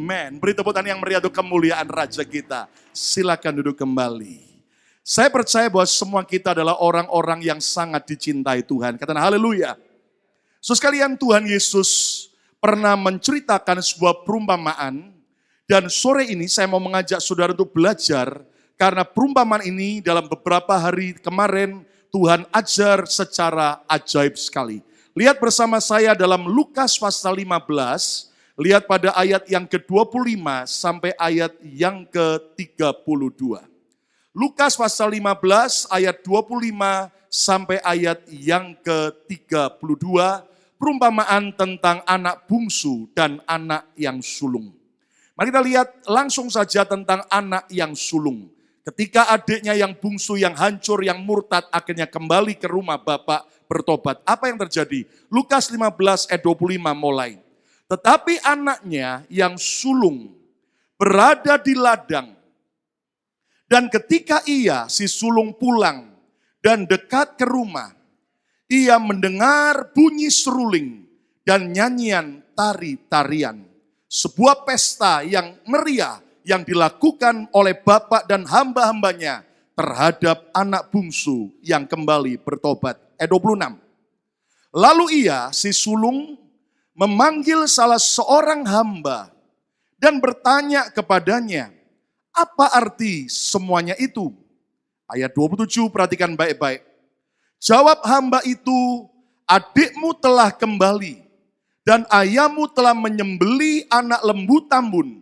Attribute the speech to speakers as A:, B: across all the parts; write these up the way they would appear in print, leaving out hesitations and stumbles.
A: Amen. Beri tepuk tangan yang meriah untuk kemuliaan Raja kita. Silakan duduk kembali. Saya percaya bahwa semua kita adalah orang-orang yang sangat dicintai Tuhan. Katakan haleluya. So sekalian, Tuhan Yesus pernah menceritakan sebuah perumpamaan. Dan sore ini saya mau mengajak saudara untuk belajar. Karena perumpamaan ini dalam beberapa hari kemarin Tuhan ajar secara ajaib sekali. Lihat bersama saya dalam Lukas pasal 15. Lihat pada ayat yang ke-25 sampai ayat yang ke-32. Lukas pasal 15 ayat 25 sampai ayat yang ke-32. Perumpamaan tentang anak bungsu dan anak yang sulung. Mari kita lihat langsung saja tentang anak yang sulung. Ketika adiknya yang bungsu, yang hancur, yang murtad akhirnya kembali ke rumah bapak bertobat. Apa yang terjadi? Lukas 15 ayat 25 mulai. Tetapi anaknya yang sulung berada di ladang. Dan ketika si sulung pulang dan dekat ke rumah, ia mendengar bunyi seruling dan nyanyian tari-tarian. Sebuah pesta yang meriah yang dilakukan oleh bapak dan hamba-hambanya terhadap anak bungsu yang kembali bertobat. Ayat 26. Lalu si sulung memanggil salah seorang hamba dan bertanya kepadanya, apa arti semuanya itu? Ayat 27, perhatikan baik-baik. Jawab hamba itu, adikmu telah kembali dan ayahmu telah menyembelih anak lembu tambun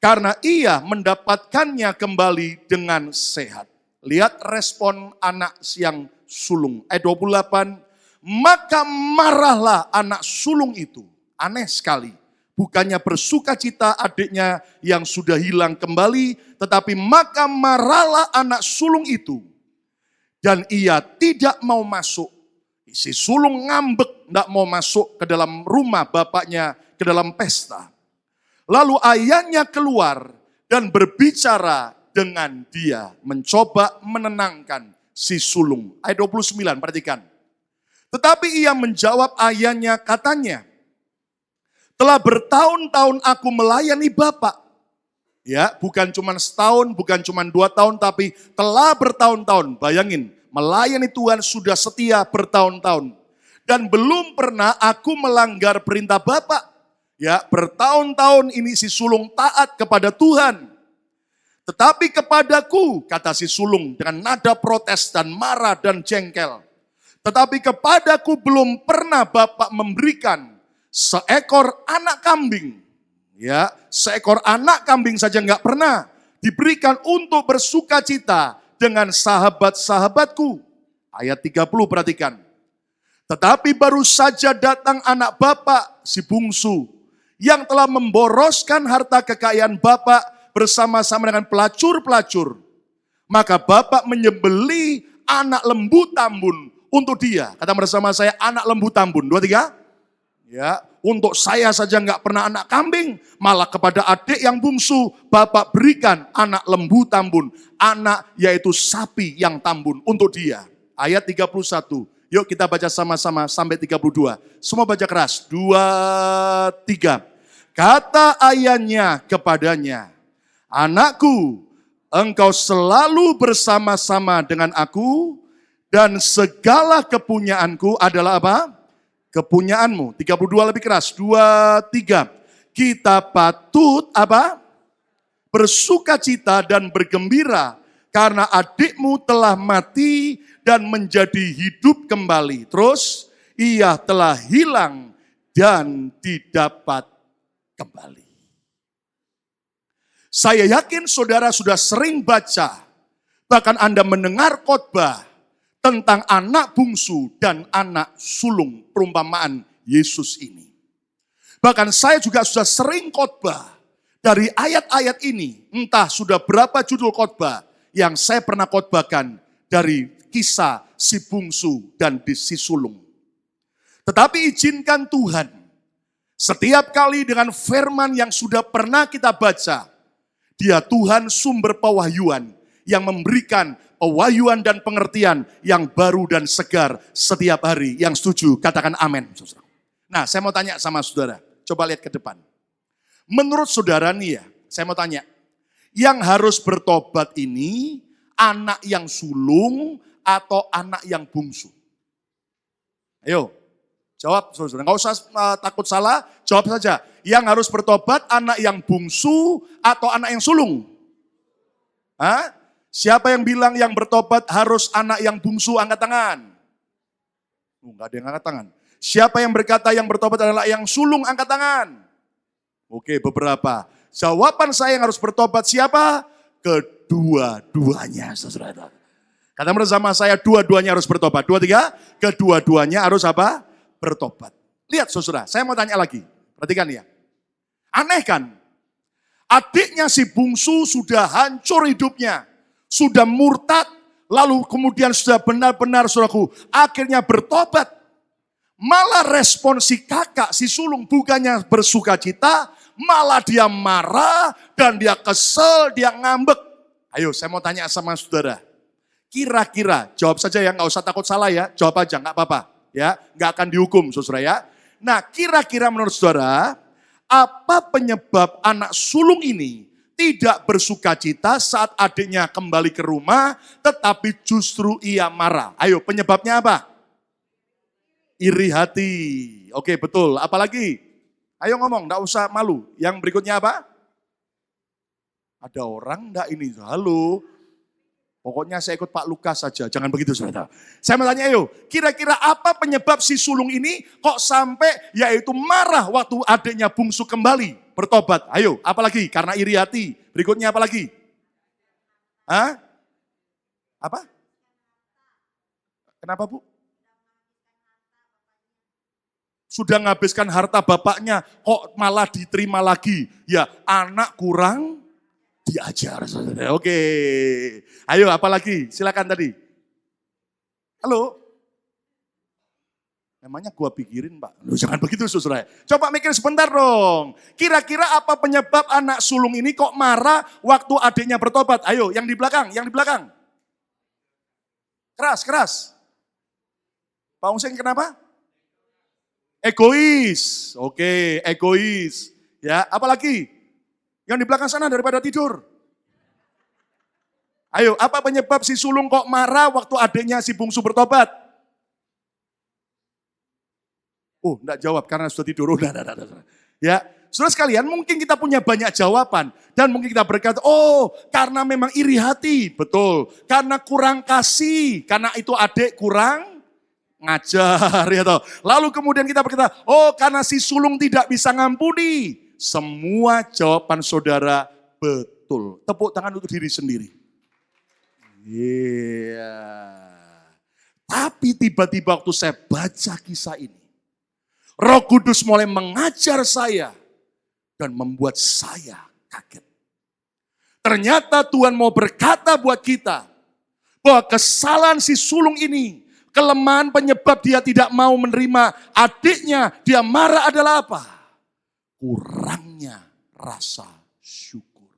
A: karena ia mendapatkannya kembali dengan sehat. Lihat respon anak yang sulung. Ayat 28, maka marahlah anak sulung itu. Aneh sekali. Bukannya bersuka cita adiknya yang sudah hilang kembali. Tetapi maka marahlah anak sulung itu. Dan ia tidak mau masuk. Si sulung ngambek, tidak mau masuk ke dalam rumah bapaknya, ke dalam pesta. Lalu ayahnya keluar dan berbicara dengan dia. Mencoba menenangkan si sulung. Ayat 29, perhatikan. Tetapi ia menjawab ayahnya, katanya, telah bertahun-tahun aku melayani Bapak. Ya, bukan cuma setahun, bukan cuma 2 tahun, tapi telah bertahun-tahun. Bayangin, melayani Tuhan sudah setia bertahun-tahun. Dan belum pernah aku melanggar perintah Bapak. Ya, bertahun-tahun ini si sulung taat kepada Tuhan. Tetapi kepadaku, kata si sulung dengan nada protes dan marah dan jengkel. Tetapi kepadaku belum pernah Bapak memberikan seekor anak kambing. Ya, seekor anak kambing saja enggak pernah diberikan untuk bersuka cita dengan sahabat-sahabatku. Ayat 30 perhatikan. Tetapi baru saja datang anak Bapak si bungsu yang telah memboroskan harta kekayaan Bapak bersama-sama dengan pelacur-pelacur. Maka Bapak menyembelih anak lembu tambun untuk dia. Kata bersama saya, anak lembu tambun. 2, 3. Ya, untuk saya saja enggak pernah anak kambing. Malah kepada adik yang bungsu, Bapak berikan anak lembu tambun. Anak yaitu sapi yang tambun untuk dia. Ayat 31. Yuk kita baca sama-sama sampai 32. Semua baca keras. 2, 3. Kata ayahnya kepadanya, anakku, engkau selalu bersama-sama dengan aku, dan segala kepunyaanku adalah apa? Kepunyaanmu. 32 lebih keras. 2, 3. Kita patut apa? Bersuka cita dan bergembira karena adikmu telah mati dan menjadi hidup kembali. Terus, ia telah hilang dan didapat kembali. Saya yakin saudara sudah sering baca, bahkan Anda mendengar khotbah tentang anak bungsu dan anak sulung perumpamaan Yesus ini. Bahkan saya juga sudah sering khotbah dari ayat-ayat ini. Entah sudah berapa judul khotbah yang saya pernah khotbahkan dari kisah si bungsu dan si sulung. Tetapi izinkan Tuhan, setiap kali dengan firman yang sudah pernah kita baca, Dia Tuhan sumber pewahyuan yang memberikan pewahyuan dan pengertian yang baru dan segar setiap hari. Yang setuju, katakan amin. Nah, saya mau tanya sama saudara, coba lihat ke depan. Menurut saudara nih ya, saya mau tanya. Yang harus bertobat ini anak yang sulung atau anak yang bungsu? Ayo, jawab saudara. Nggak usah takut salah, jawab saja. Yang harus bertobat anak yang bungsu atau anak yang sulung? Hah? Siapa yang bilang yang bertobat harus anak yang bungsu, angkat tangan. Enggak ada yang angkat tangan. Siapa yang berkata yang bertobat adalah yang sulung, angkat tangan. Oke, beberapa. Jawaban saya yang harus bertobat siapa? Kedua-duanya, saudara. Kata bersama saya, dua-duanya harus bertobat. Dua, tiga, kedua-duanya harus apa? Bertobat. Lihat saudara, saya mau tanya lagi. Perhatikan ya. Aneh kan? Adiknya si bungsu sudah hancur hidupnya. Sudah murtad. Lalu kemudian sudah benar-benar saudaraku, akhirnya bertobat. Malah respon si kakak, si sulung bukannya bersuka cita, malah dia marah dan dia kesel, dia ngambek. Ayo saya mau tanya sama saudara. Kira-kira, jawab saja ya, nggak usah takut salah ya, jawab aja, nggak apa-apa. Ya, nggak akan dihukum saudara ya. Nah kira-kira menurut saudara, apa penyebab anak sulung ini tidak bersuka cita saat adiknya kembali ke rumah, tetapi justru ia marah? Ayo penyebabnya apa? Iri hati. Oke betul, apalagi? Ayo ngomong, enggak usah malu. Yang berikutnya apa? Ada orang enggak ini? Halo. Pokoknya saya ikut Pak Lukas saja, jangan begitu saudara. Saya mau tanya ayo, kira-kira apa penyebab si sulung ini kok sampai yaitu marah waktu adiknya bungsu kembali bertobat? Ayo, apalagi? Karena iri hati. Berikutnya apa lagi? Hah? Apa? Kenapa Bu? Sudah menghabiskan harta bapaknya, kok malah diterima lagi? Ya anak kurang diajar. Oke, ayo apalagi? Silakan tadi. Halo? Namanya gua pikirin Pak. Loh, jangan begitu saudara. Coba mikir sebentar dong. Kira-kira apa penyebab anak sulung ini kok marah waktu adiknya bertobat? Ayo yang di belakang, yang di belakang. Keras, keras. Pak Ungseng kenapa? Egois, oke, egois. Ya, apalagi? Yang di belakang sana daripada tidur. Ayo, apa penyebab si sulung kok marah waktu adiknya si bungsu bertobat? Oh, enggak jawab karena sudah tidur. Ya, saudara sekalian, mungkin kita punya banyak jawaban dan mungkin kita berkata, oh, karena memang iri hati, betul. Karena kurang kasih, karena itu adik kurang ngajar ya toh. Lalu kemudian kita berkata, oh karena si sulung tidak bisa ngampuni. Semua jawaban saudara betul. Tepuk tangan untuk diri sendiri. Iya. Tapi tiba-tiba waktu saya baca kisah ini, Roh Kudus mulai mengajar saya dan membuat saya kaget. Ternyata Tuhan mau berkata buat kita bahwa kesalahan si sulung ini, kelemahan penyebab dia tidak mau menerima adiknya, dia marah adalah apa? Kurangnya rasa syukur.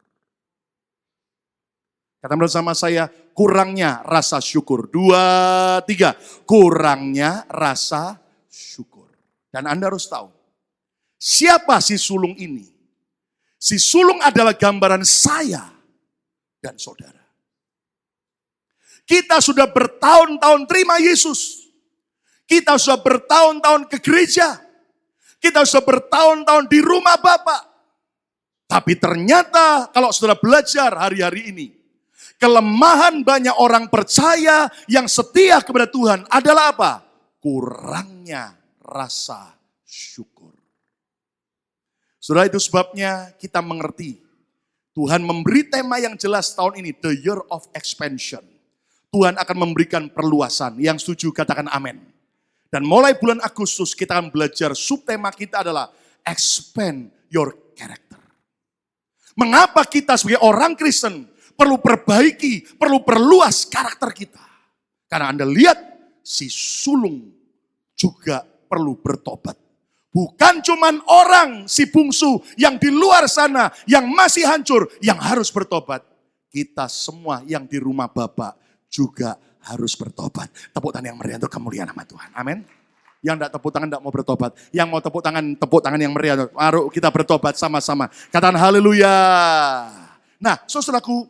A: Kata bersama saya, kurangnya rasa syukur. 2, 3, kurangnya rasa syukur. Dan Anda harus tahu, siapa si sulung ini? Si sulung adalah gambaran saya dan saudara. Kita sudah bertahun-tahun terima Yesus. Kita sudah bertahun-tahun ke gereja. Kita sudah bertahun-tahun di rumah Bapak. Tapi ternyata kalau saudara belajar hari-hari ini, kelemahan banyak orang percaya yang setia kepada Tuhan adalah apa? Kurangnya rasa syukur. Saudara, itu sebabnya kita mengerti. Tuhan memberi tema yang jelas tahun ini, The Year of Expansion. Tuhan akan memberikan perluasan. Yang setuju katakan amin. Dan mulai bulan Agustus kita akan belajar, subtema kita adalah expand your character. Mengapa kita sebagai orang Kristen perlu perbaiki, perlu perluas karakter kita? Karena Anda lihat si sulung juga perlu bertobat. Bukan cuman orang si bungsu yang di luar sana, yang masih hancur, yang harus bertobat. Kita semua yang di rumah Bapak juga harus bertobat. Tepuk tangan yang meriah untuk kemuliaan nama Tuhan. Amin. Yang enggak tepuk tangan enggak mau bertobat. Yang mau tepuk tangan yang meriah. Mari kita bertobat sama-sama. Katakan haleluya. Nah, saudaraku,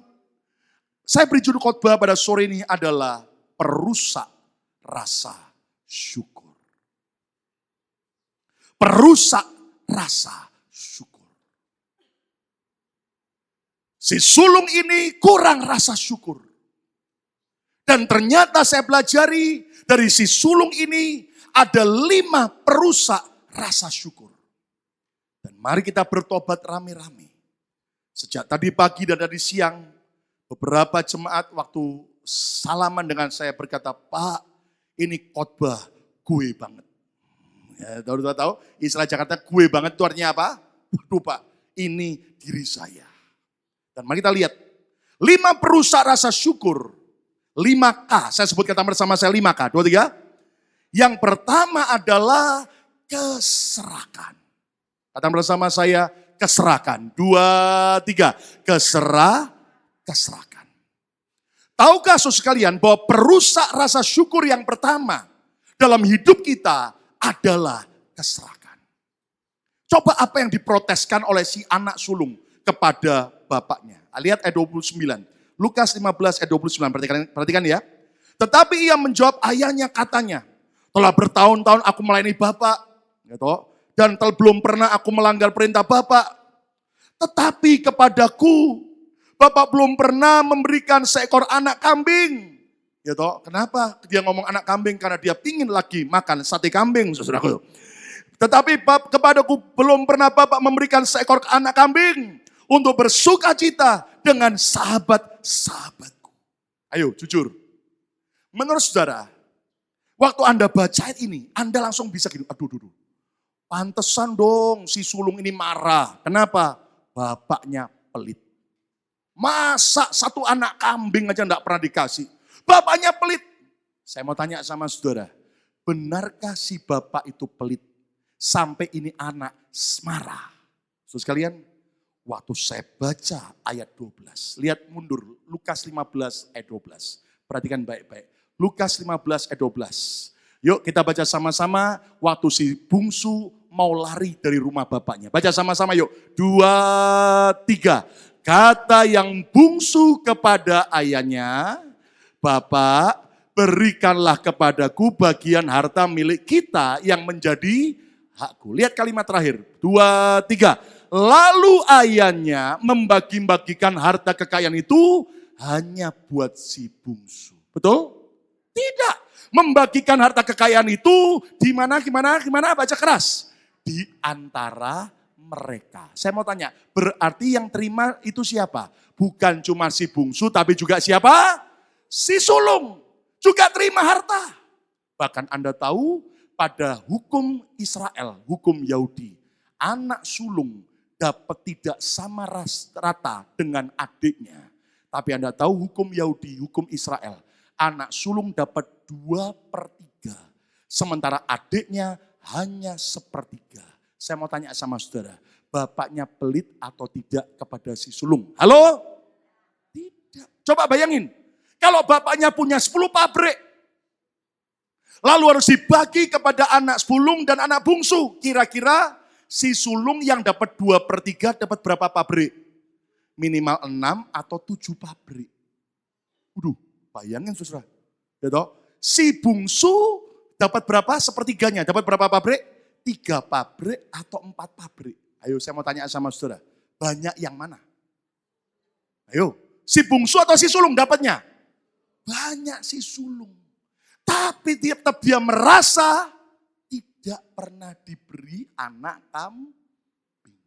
A: saya beri judul khotbah pada sore ini adalah perusak rasa syukur. Perusak rasa syukur. Si sulung ini kurang rasa syukur. Dan ternyata saya pelajari dari si sulung ini ada 5 perusak rasa syukur. Dan mari kita bertobat rame-rame. Sejak tadi pagi dan tadi siang, beberapa jemaat waktu salaman dengan saya berkata, Pak, ini khotbah gue banget. Ya, tahu istilah Jakarta gue banget itu artinya apa? Waduh Pak, ini diri saya. Dan mari kita lihat, 5 perusak rasa syukur, 5K, saya sebut kata bersama saya 5K, 2, 3. Yang pertama adalah keserakan. Kata bersama saya, keserakan. 2, 3, keserakan. Tahukah saudara sekalian bahwa perusak rasa syukur yang pertama dalam hidup kita adalah keserakan. Coba apa yang diproteskan oleh si anak sulung kepada bapaknya. Lihat ayat 29. Lukas 15 ayat 29. Perhatikan ya. Tetapi ia menjawab ayahnya katanya, telah bertahun-tahun aku melayani Bapak, gitu, dan belum pernah aku melanggar perintah Bapak. Tetapi kepadaku, Bapak belum pernah memberikan seekor anak kambing. Gitu. Kenapa dia ngomong anak kambing? Karena dia pingin lagi makan sate kambing, saudaraku. Tetapi kepadaku belum pernah Bapak memberikan seekor anak kambing untuk bersuka cita dengan sahabat-sahabatku. Ayo jujur, menurut saudara, waktu Anda baca ayat ini, Anda langsung bisa gini, aduh. Pantesan dong si sulung ini marah. Kenapa? Bapaknya pelit. Masa satu anak kambing aja enggak pernah dikasih. Bapaknya pelit. Saya mau tanya sama saudara, benarkah si bapak itu pelit? Sampai ini anak marah. Saudara sekalian, waktu saya baca ayat 12. Lihat mundur, Lukas 15 ayat 12. Perhatikan baik-baik. Lukas 15 ayat 12. Yuk kita baca sama-sama waktu si bungsu mau lari dari rumah bapaknya. Baca sama-sama yuk. 2, 3. Kata yang bungsu kepada ayahnya, Bapak berikanlah kepadaku bagian harta milik kita yang menjadi hakku. Lihat kalimat terakhir. 2, 3. Lalu ayahnya membagi-bagikan harta kekayaan itu hanya buat si bungsu. Betul? Tidak. Membagikan harta kekayaan itu di mana? Baca keras. Di antara mereka. Saya mau tanya, berarti yang terima itu siapa? Bukan cuma si bungsu, tapi juga siapa? Si sulung. Juga terima harta. Bahkan Anda tahu pada hukum Israel, hukum Yahudi, anak sulung dapat tidak sama rata dengan adiknya. Tapi Anda tahu hukum Yahudi, hukum Israel, anak sulung dapat 2/3. Sementara adiknya hanya 1/3. Saya mau tanya sama saudara, bapaknya pelit atau tidak kepada si sulung? Halo? Tidak. Coba bayangin, kalau bapaknya punya 10 pabrik, lalu harus dibagi kepada anak sulung dan anak bungsu. Kira-kira si sulung yang dapat 2/3 dapat berapa pabrik? Minimal 6 atau 7 pabrik. Waduh, bayangin saudara. Ya toh? Si bungsu dapat berapa? 1/3-nya. Dapat berapa pabrik? 3 pabrik atau 4 pabrik. Ayo saya mau tanya sama saudara. Banyak yang mana? Ayo, si bungsu atau si sulung dapatnya? Banyak si sulung. Tapi tetap dia merasa tidak pernah diberi anak kambing.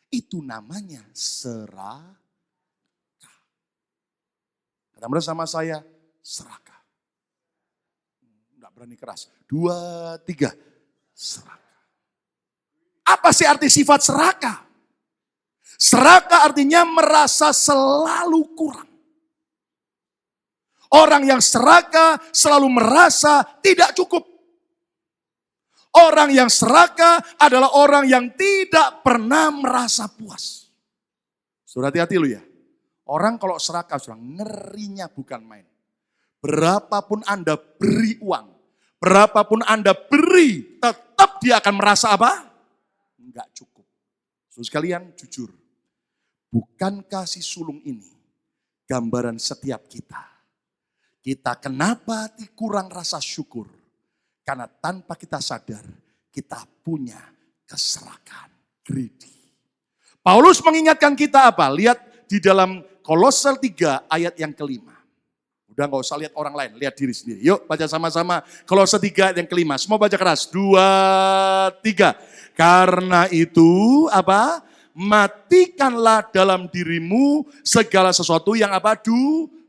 A: Itu namanya serakah. Kata bersama saya, serakah. Enggak berani keras. 2, 3, serakah. Apa sih arti sifat serakah? Serakah artinya merasa selalu kurang. Orang yang serakah selalu merasa tidak cukup. Orang yang serakah adalah orang yang tidak pernah merasa puas. Sudah hati-hati lu ya. Orang kalau serakah, ngerinya bukan main. Berapapun Anda beri uang, Berapapun Anda beri, tetap dia akan merasa apa? Enggak cukup. Saudara sekalian, jujur. Bukankah si sulung ini gambaran setiap kita? Kita kenapa kurang rasa syukur? Karena tanpa kita sadar, kita punya keserakahan, greedy. Paulus mengingatkan kita apa? Lihat di dalam Kolose 3 ayat yang kelima. Udah gak usah lihat orang lain, lihat diri sendiri. Yuk baca sama-sama Kolose 3 ayat yang kelima. Semua baca keras. 2, 3. Karena itu apa? Matikanlah dalam dirimu segala sesuatu yang apa?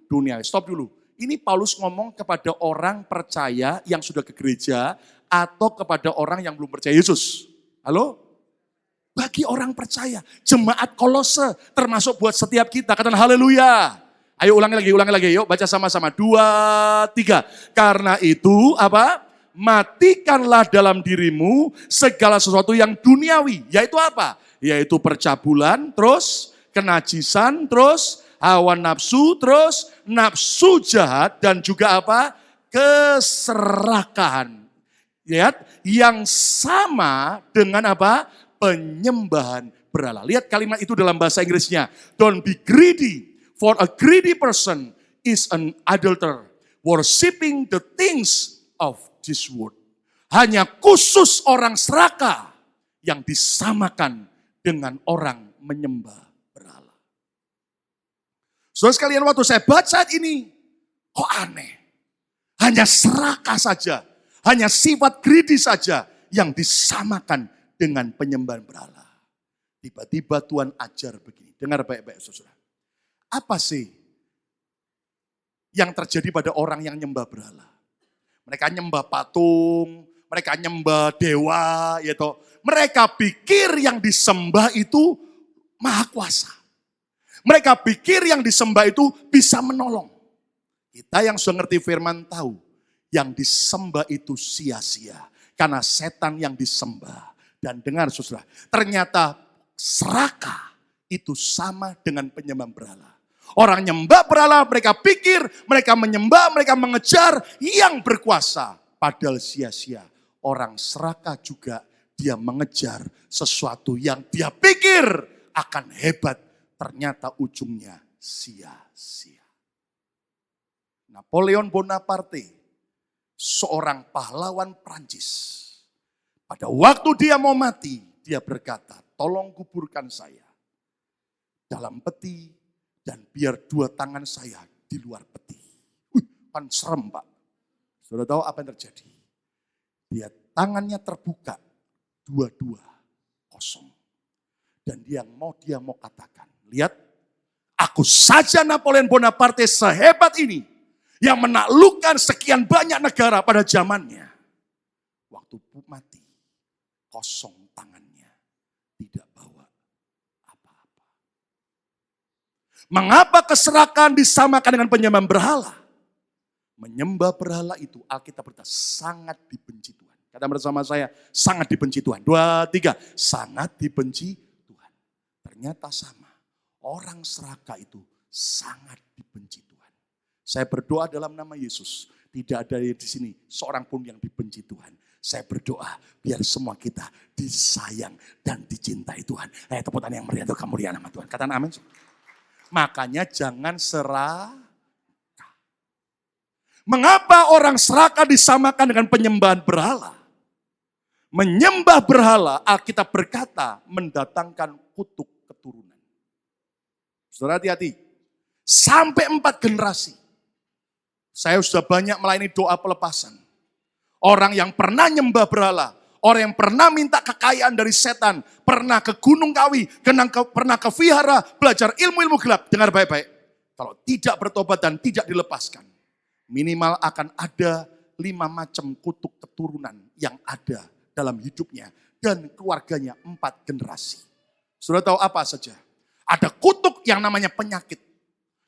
A: Dunia. Stop dulu. Ini Paulus ngomong kepada orang percaya yang sudah ke gereja atau kepada orang yang belum percaya Yesus. Halo? Bagi orang percaya, jemaat Kolose termasuk buat setiap kita. Katakan haleluya. Ayo ulangi lagi. Yuk baca sama-sama. 2, 3. Karena itu apa? Matikanlah dalam dirimu segala sesuatu yang duniawi. Yaitu apa? Yaitu percabulan, terus kenajisan, terus hawa nafsu, terus nafsu jahat, dan juga apa? Keserakahan. Lihat, yang sama dengan apa? Penyembahan berhala. Lihat kalimat itu dalam bahasa Inggrisnya. Don't be greedy, for a greedy person is an adulterer, worshiping the things of this world. Hanya khusus orang serakah yang disamakan dengan orang menyembah berhala. Saudara sekalian, waktu saya baca ini, kok aneh. Hanya serakah saja, hanya sifat greedy saja yang disamakan dengan penyembahan berhala. Tiba-tiba Tuhan ajar begini. Dengar baik-baik saudara. Apa sih yang terjadi pada orang yang nyembah berhala? Mereka nyembah patung, mereka nyembah dewa, yaitu mereka pikir yang disembah itu maha kuasa. Mereka pikir yang disembah itu bisa menolong. Kita yang sudah ngerti firman tahu, yang disembah itu sia-sia. Karena setan yang disembah. Dan dengar saudara, ternyata serakah itu sama dengan penyembah berhala. Orang nyembah berhala, mereka pikir, mereka menyembah, mereka mengejar yang berkuasa. Padahal sia-sia. Orang serakah juga dia mengejar sesuatu yang dia pikir akan hebat. Ternyata ujungnya sia-sia. Napoleon Bonaparte, seorang pahlawan Prancis. Pada waktu dia mau mati, dia berkata, tolong kuburkan saya dalam peti dan biar 2 tangan saya di luar peti. Kan serem Pak. Sudah tahu apa yang terjadi? Dia tangannya terbuka, 2 kosong. Dan dia mau katakan, lihat, aku saja Napoleon Bonaparte sehebat ini yang menaklukkan sekian banyak negara pada zamannya. Waktu mati, kosong tangannya, tidak bawa apa-apa. Mengapa keserakahan disamakan dengan penyembahan berhala? Menyembah berhala itu Alkitab berkata sangat dibenci Tuhan. Kata bersama saya, sangat dibenci Tuhan. 2, 3, sangat dibenci Tuhan. Ternyata sama. Orang serakah itu sangat dibenci Tuhan. Saya berdoa dalam nama Yesus. Tidak ada di sini seorang pun yang dibenci Tuhan. Saya berdoa biar semua kita disayang dan dicintai Tuhan. Tepuk tangan yang meriah untuk kemuliaan nama Tuhan. Katakan amin. Makanya jangan serakah. Mengapa orang serakah disamakan dengan penyembahan berhala? Menyembah berhala, Alkitab berkata mendatangkan kutuk keturunan. Saudara hati-hati. Sampai 4 generasi. Saya sudah banyak melayani doa pelepasan. Orang yang pernah nyembah berhala, orang yang pernah minta kekayaan dari setan, pernah ke Gunung Kawi, pernah ke vihara, belajar ilmu-ilmu gelap. Dengar baik-baik. Kalau tidak bertobat dan tidak dilepaskan, minimal akan ada 5 macam kutuk keturunan yang ada dalam hidupnya dan keluarganya 4 generasi. Sudah tahu apa saja? Ada kutuk yang namanya penyakit.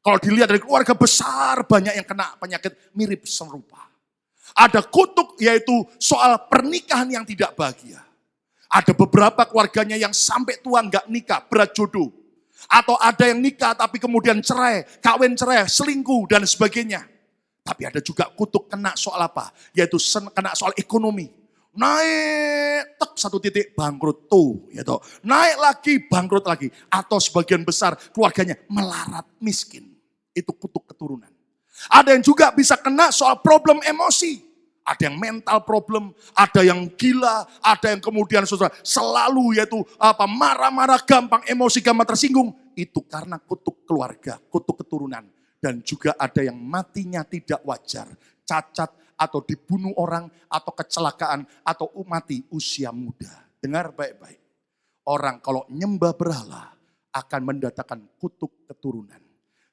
A: Kalau dilihat dari keluarga besar, banyak yang kena penyakit mirip serupa. Ada kutuk yaitu soal pernikahan yang tidak bahagia. Ada beberapa keluarganya yang sampai tua nggak nikah, berat jodoh. Atau ada yang nikah tapi kemudian cerai, kawin cerai, selingkuh dan sebagainya. Tapi ada juga kutuk kena soal apa? Yaitu kena soal ekonomi. Naik, satu titik bangkrut tuh. Gitu. Naik lagi, bangkrut lagi. Atau sebagian besar keluarganya melarat miskin. Itu kutuk keturunan. Ada yang juga bisa kena soal problem emosi. Ada yang mental problem, ada yang gila, ada yang kemudian saudara selalu yaitu marah-marah gampang, emosi gampang tersinggung. Itu karena kutuk keluarga, kutuk keturunan. Dan juga ada yang matinya tidak wajar, cacat atau dibunuh orang atau kecelakaan atau mati usia muda. Dengar baik-baik. Orang kalau nyembah berhala akan mendatangkan kutuk keturunan.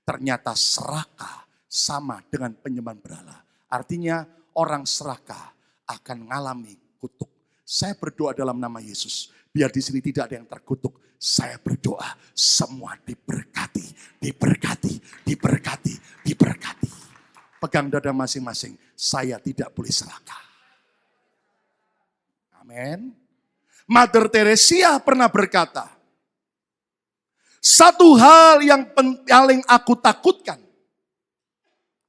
A: Ternyata serakah sama dengan penyembahan berhala. Artinya orang serakah akan mengalami kutuk. Saya berdoa dalam nama Yesus. Biar di sini tidak ada yang terkutuk. Saya berdoa semua diberkati, diberkati, diberkati, diberkati. Pegang dada masing-masing. Saya tidak boleh serakah. Amin. Mother Teresa pernah berkata, satu hal yang paling aku takutkan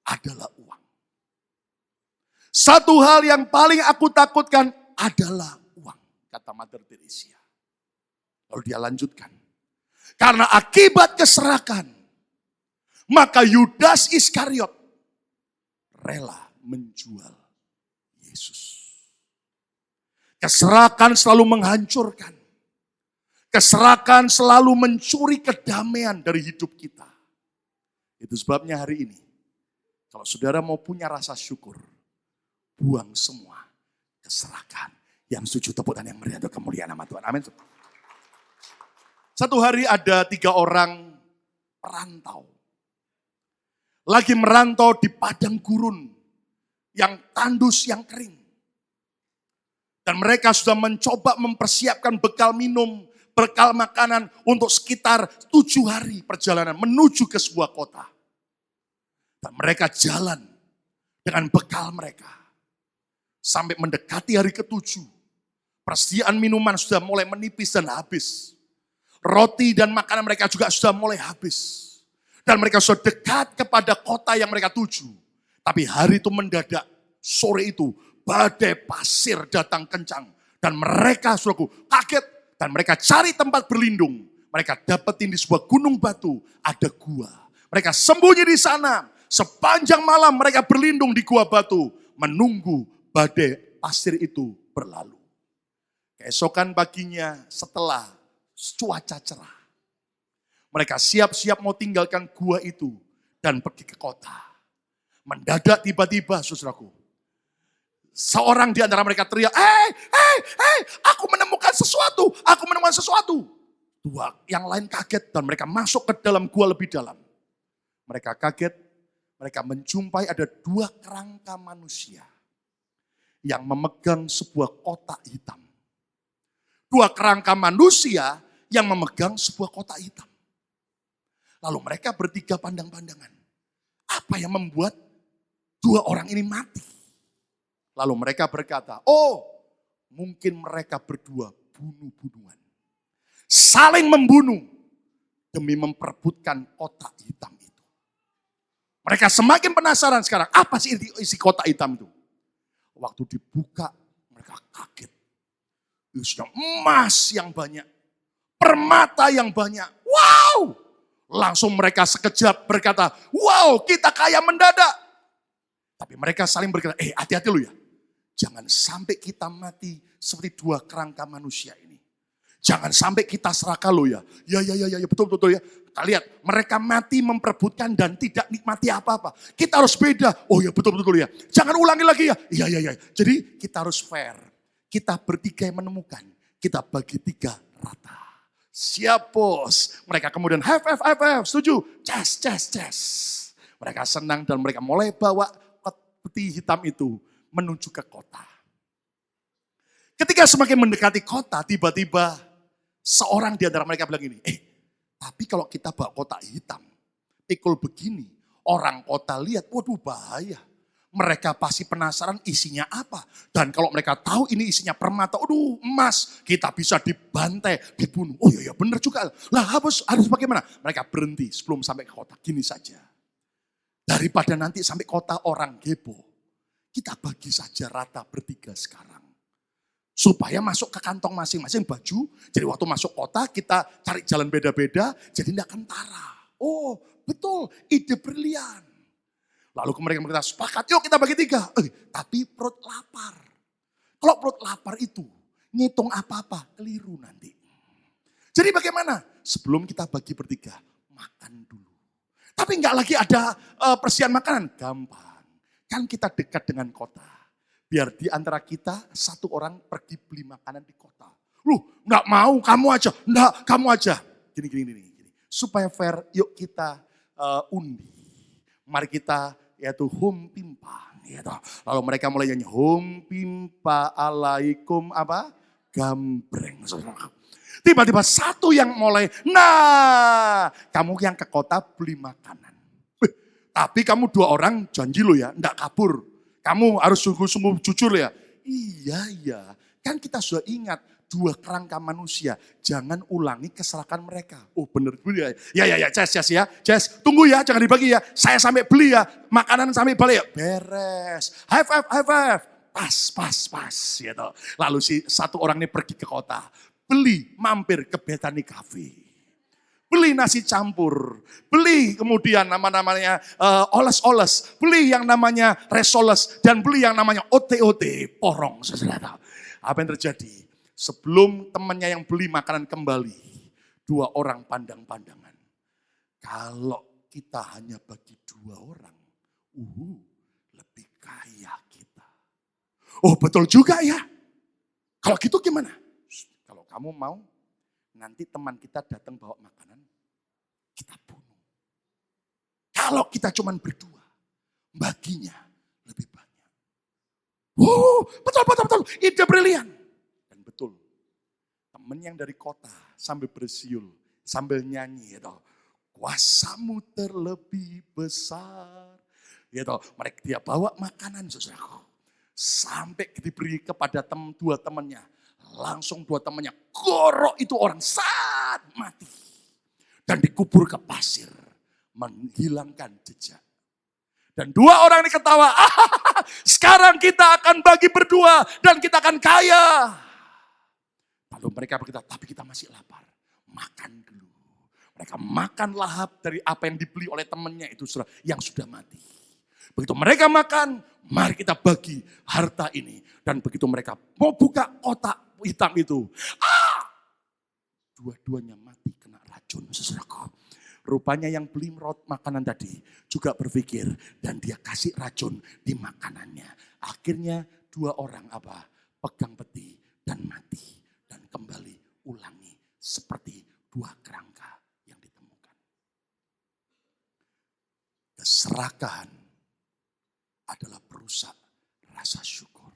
A: adalah uang. Satu hal yang paling aku takutkan adalah uang, kata Mother Teresa. Lalu dia lanjutkan. Karena akibat keserakahan, maka Yudas Iskariot rela menjual Yesus. Keserakahan selalu menghancurkan. Keserakahan selalu mencuri kedamaian dari hidup kita. Itu sebabnya hari ini, kalau saudara mau punya rasa syukur, buang semua keserakahan. Yang setuju tepuk tangan yang meriah untuk kemuliaan nama Tuhan. Amin. Satu hari ada 3 orang perantau. Lagi merantau di padang gurun yang tandus, yang kering. Dan mereka sudah mencoba mempersiapkan bekal minum, bekal makanan untuk sekitar 7 hari perjalanan menuju ke sebuah kota. Dan mereka jalan dengan bekal mereka. Sampai mendekati hari ke-7. Persediaan minuman sudah mulai menipis dan habis. Roti dan makanan mereka juga sudah mulai habis. Dan mereka sudah dekat kepada kota yang mereka tuju. Tapi hari itu mendadak, sore itu badai pasir datang kencang. Dan mereka saudaraku kaget. Dan mereka cari tempat berlindung. Mereka dapetin di sebuah gunung batu ada gua. Mereka sembunyi di sana. Sepanjang malam mereka berlindung di gua batu. Menunggu badai pasir itu berlalu. Keesokan paginya setelah cuaca cerah. Mereka siap-siap mau tinggalkan gua itu dan pergi ke kota. Mendadak tiba-tiba saudaraku. Seorang di antara mereka teriak, aku menemukan sesuatu, aku menemukan sesuatu. 2 yang lain kaget dan mereka masuk ke dalam gua lebih dalam. Mereka kaget, mereka menjumpai ada 2 kerangka manusia yang memegang sebuah kotak hitam. 2 kerangka manusia yang memegang sebuah kotak hitam. Lalu mereka bertiga pandang-pandangan. Apa yang membuat 2 orang ini mati? Lalu mereka berkata, mungkin mereka berdua bunuh-bunuhan. Saling membunuh demi memperebutkan kotak hitam itu. Mereka semakin penasaran sekarang, apa sih isi kotak hitam itu? Waktu dibuka, mereka kaget. Itu sudah emas yang banyak, permata yang banyak. Wow! Langsung mereka sekejap berkata, wow, kita kaya mendadak. Tapi mereka saling berkata, hati-hati lu ya. Jangan sampai kita mati seperti 2 kerangka manusia ini. Jangan sampai kita serakah lo ya. Ya, betul ya. Kita lihat, mereka mati memperebutkan dan tidak nikmati apa-apa. Kita harus beda. Oh ya, betul ya. Jangan ulangi lagi ya. Iya. Jadi kita harus fair. Kita bertiga yang menemukan. Kita bagi 3 rata. Siap bos. Mereka kemudian have, setuju. Cas. Mereka senang dan mereka mulai bawa peti hitam itu menuju ke kota. Ketika semakin mendekati kota, tiba-tiba seorang di antara mereka bilang gini, tapi kalau kita bawa kotak hitam, pikul begini, orang kota lihat, waduh bahaya. Mereka pasti penasaran isinya apa. Dan kalau mereka tahu ini isinya permata, emas, kita bisa dibantai, dibunuh. Oh iya benar juga. Lah harus bagaimana? Mereka berhenti sebelum sampai ke kota. Gini saja. Dari Daripada nanti sampai kota orang heboh, kita bagi saja rata bertiga sekarang. Supaya masuk ke kantong masing-masing baju, jadi waktu masuk kota kita cari jalan beda-beda, jadi tidak kentara. Oh betul, ide brilian. Lalu kemudian kita sepakat, yuk kita bagi tiga. Tapi perut lapar. Kalau perut lapar itu, ngitung apa-apa, keliru nanti. Jadi bagaimana? Sebelum kita bagi bertiga, makan dulu. Tapi enggak lagi ada persediaan makanan. Gampang. Kan kita dekat dengan kota. Biar di antara kita satu orang pergi beli makanan di kota. Enggak mau, kamu aja. Enggak, kamu aja. Gini. Supaya fair, yuk kita undi. Mari kita yaitu hum pimpa. Gitu. Lalu mereka mulai nyanyi hum pimpa alaikum apa? Gambreng. Tiba-tiba satu yang mulai, nah kamu yang ke kota beli makanan. Tapi kamu dua orang janji lo ya, enggak kabur. Kamu harus sungguh-sungguh jujur ya. Iya, kan kita sudah ingat dua kerangka manusia. Jangan ulangi kesalahan mereka. Oh bener ya. Ya, Jess, tunggu ya, jangan dibagi ya. Saya sampai beli ya, makanan sampai balik ya. Beres, high five. Pas, gitu. Lalu si satu orang ini pergi ke kota. Beli, mampir ke Bethany Cafe. Beli nasi campur. Beli kemudian namanya oles-oles. Beli yang namanya resoles. Dan beli yang namanya OT-OT, porong. Saudara. Apa yang terjadi? Sebelum temannya yang beli makanan kembali. Dua orang pandang-pandangan. Kalau kita hanya bagi dua orang. Lebih kaya kita. Oh betul juga ya. Kalau gitu gimana? Kamu mau nanti teman kita datang bawa makanan, kita bunuh. Kalau kita cuma berdua, baginya lebih banyak. Betul. Ide brilian. Dan betul, teman yang dari kota sambil bersiul, sambil nyanyi, gitu. Kuasamu terlebih besar. Gitu. Mereka dia bawa makanan, saudaraku. Sampai diberi kepada dua temannya. Langsung dua temannya gorok itu orang saat mati. Dan dikubur ke pasir. Menghilangkan jejak. Dan dua orang ini ketawa. Sekarang kita akan bagi berdua. Dan kita akan kaya. Lalu mereka berkata, tapi kita masih lapar. Makan dulu. Mereka makan lahap dari apa yang dibeli oleh temannya itu yang sudah mati. Begitu mereka makan, mari kita bagi harta ini. Dan begitu mereka mau buka kotak hitam itu. Dua-duanya mati kena racun, saudaraku. Rupanya yang beli makanan tadi juga berpikir dan dia kasih racun di makanannya. Akhirnya dua orang pegang peti dan mati. Dan kembali ulangi seperti dua kerangka yang ditemukan. Keserakahan adalah perusak rasa syukur.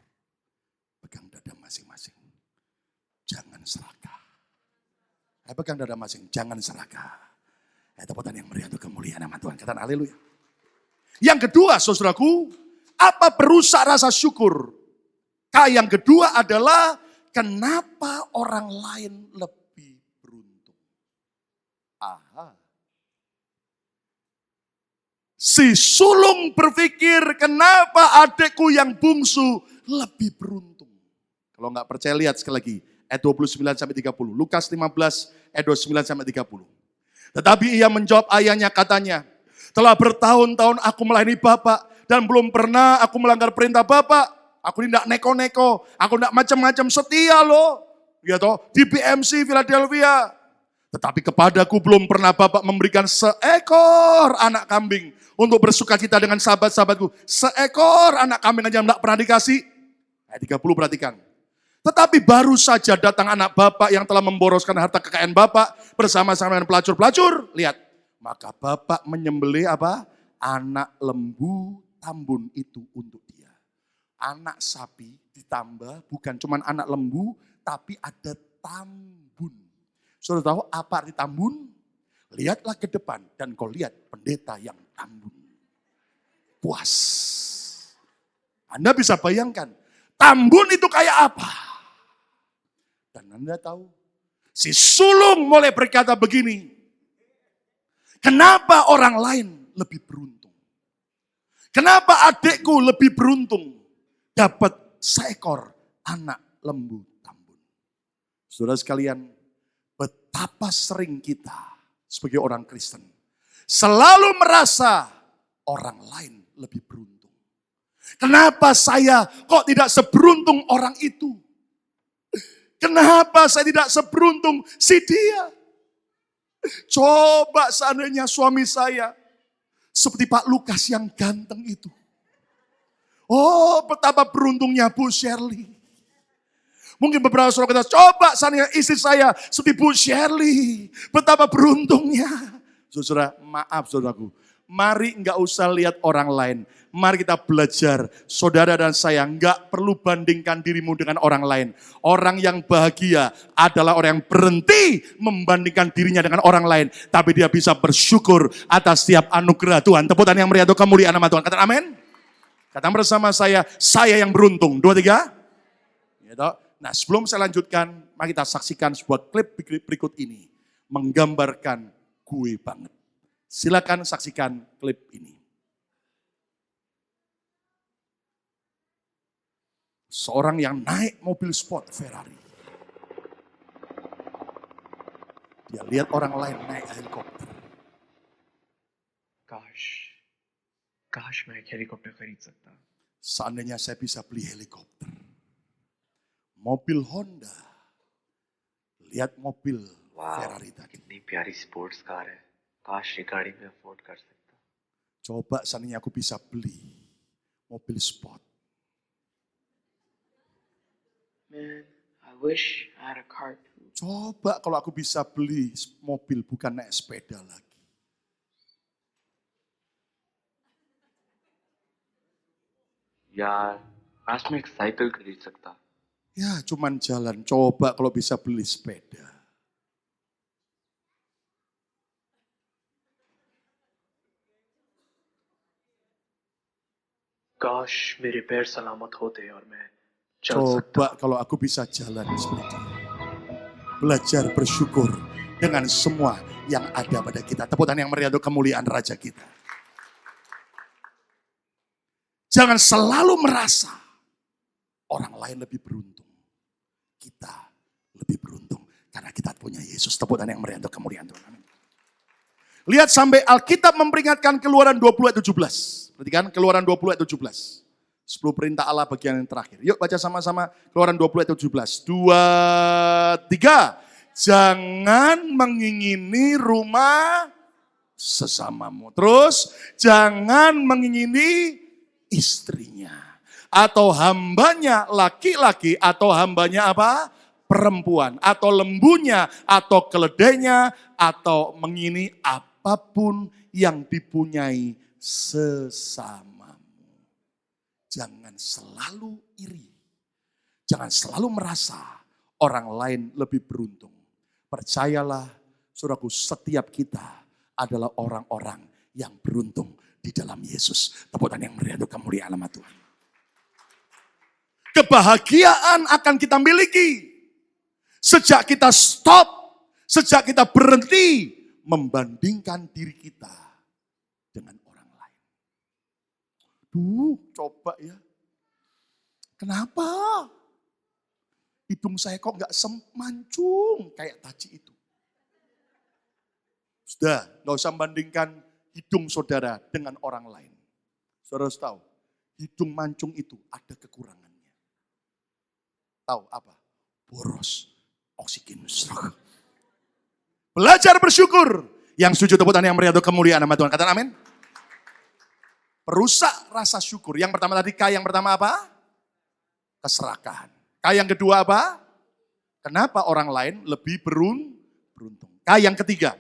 A: Pegang dada masing-masing. Jangan serakah. Pegang dada masing, jangan serakah. Tepuk tangan yang meriah untuk kemuliaan nama Tuhan. Katakan haleluya. Yang kedua, saudaraku, apa perusak rasa syukur? Yang kedua adalah kenapa orang lain lebih beruntung. Si sulung berpikir kenapa adikku yang bungsu lebih beruntung. Kalau nggak percaya lihat sekali lagi. Ayat 29-30. Lukas 15 ayat 29-30. Tetapi ia menjawab ayahnya katanya. Telah bertahun-tahun aku melayani Bapak. Dan belum pernah aku melanggar perintah Bapak. Aku tidak neko-neko. Aku tidak macam-macam setia loh. Ya toh, di BMC Philadelphia. Tetapi kepadaku belum pernah Bapak memberikan seekor anak kambing. Untuk bersuka cita dengan sahabat-sahabatku. Seekor anak kambing aja tidak pernah dikasih. Ayat 30 perhatikan. Tetapi baru saja datang anak Bapak yang telah memboroskan harta kekayaan Bapak bersama-sama dengan pelacur-pelacur. Lihat, maka Bapak menyembelih anak lembu tambun itu untuk dia. Anak sapi ditambah bukan cuma anak lembu, tapi ada tambun. Saudara tahu apa arti tambun? Lihatlah ke depan dan kau lihat pendeta yang tambun. Puas. Anda bisa bayangkan, tambun itu kayak apa? Dan Anda tahu, si sulung mulai berkata begini, kenapa orang lain lebih beruntung? Kenapa adikku lebih beruntung dapat seekor anak lembu tambun? Saudara sekalian, betapa sering kita sebagai orang Kristen selalu merasa orang lain lebih beruntung. Kenapa saya kok tidak seberuntung orang itu? Kenapa saya tidak seberuntung si dia? Coba seandainya suami saya seperti Pak Lukas yang ganteng itu. Oh, betapa beruntungnya Bu Shirley. Mungkin beberapa saudara kita, coba seandainya istri saya seperti Bu Shirley. Betapa beruntungnya. Saudara, maaf saudaraku. Mari enggak usah lihat orang lain. Mari kita belajar, saudara dan saya enggak perlu bandingkan dirimu dengan orang lain. Orang yang bahagia adalah orang yang berhenti membandingkan dirinya dengan orang lain. Tapi dia bisa bersyukur atas setiap anugerah Tuhan. Tepuk tangan yang meriah untuk kemuliaan nama Tuhan. Katakan amin. Katakan bersama saya yang beruntung. 2, 3. Gitu. Nah, sebelum saya lanjutkan, mari kita saksikan sebuah klip berikut ini. Menggambarkan gue banget. Silakan saksikan klip ini. Seorang yang naik mobil sport Ferrari. Dia lihat orang lain naik helikopter.
B: काश मैं एक हेलीकॉप्टर खरीद सकता.
A: Seandainya saya bisa beli helikopter. Mobil Honda. Lihat mobil Ferrari tadi.
B: कितनी प्यारी sports car है. काश ये गाड़ी मैं अफोर्ड कर सकता.
A: Coba seandainya aku bisa beli mobil sport.
B: Man, I wish I had a car too.
A: Coba kalau aku bisa beli mobil bukan naik sepeda lagi.
B: यार, काश मैं एक साइकिल खरीद सकता.
A: Ya cuman jalan, coba kalau bisa beli sepeda.
B: काश मेरे पैर सलामत होते और मैं चल सकता.
A: Coba kalau aku bisa jalan seperti dia. Belajar bersyukur dengan semua yang ada pada kita. Tepuk tangan yang meriah untuk kemuliaan Raja kita. Jangan selalu merasa orang lain lebih beruntung. Kita lebih beruntung karena kita punya Yesus. Tepuk tangan yang meriah untuk kemuliaan Tuhan. Amin. Lihat sampai Alkitab memperingatkan Keluaran 20 ayat 17. Perhatikan Keluaran 20 ayat 17. 10 perintah Allah bagian yang terakhir. Yuk baca sama-sama Keluaran 20 ayat 17. 2, 3. Jangan mengingini rumah sesamamu. Terus jangan mengingini istrinya. Atau hambanya laki-laki atau hambanya apa? Perempuan. Atau lembunya atau keledainya. Atau mengingini apapun yang dipunyai sesamamu. Jangan selalu iri. Jangan selalu merasa orang lain lebih beruntung. Percayalah, saudaraku, setiap kita adalah orang-orang yang beruntung di dalam Yesus. Tepuk tangan yang meriah untuk kemuliaan nama Tuhan. Kebahagiaan akan kita miliki sejak kita stop, sejak kita berhenti membandingkan diri kita dengan orang lain. Coba ya. Kenapa? Hidung saya kok gak semancung kayak taji itu. Sudah, gak usah membandingkan hidung saudara dengan orang lain. Saudara harus tahu, hidung mancung itu ada kekurangannya. Tahu apa? Boros oksigen. Belajar bersyukur. Yang setuju tepuk tangan yang meriah untuk kemuliaan nama Tuhan. Katakan amin. Perusak rasa syukur. Yang pertama tadi K, yang pertama apa? Keserakahan. K yang kedua apa? Kenapa orang lain lebih beruntung? K yang ketiga.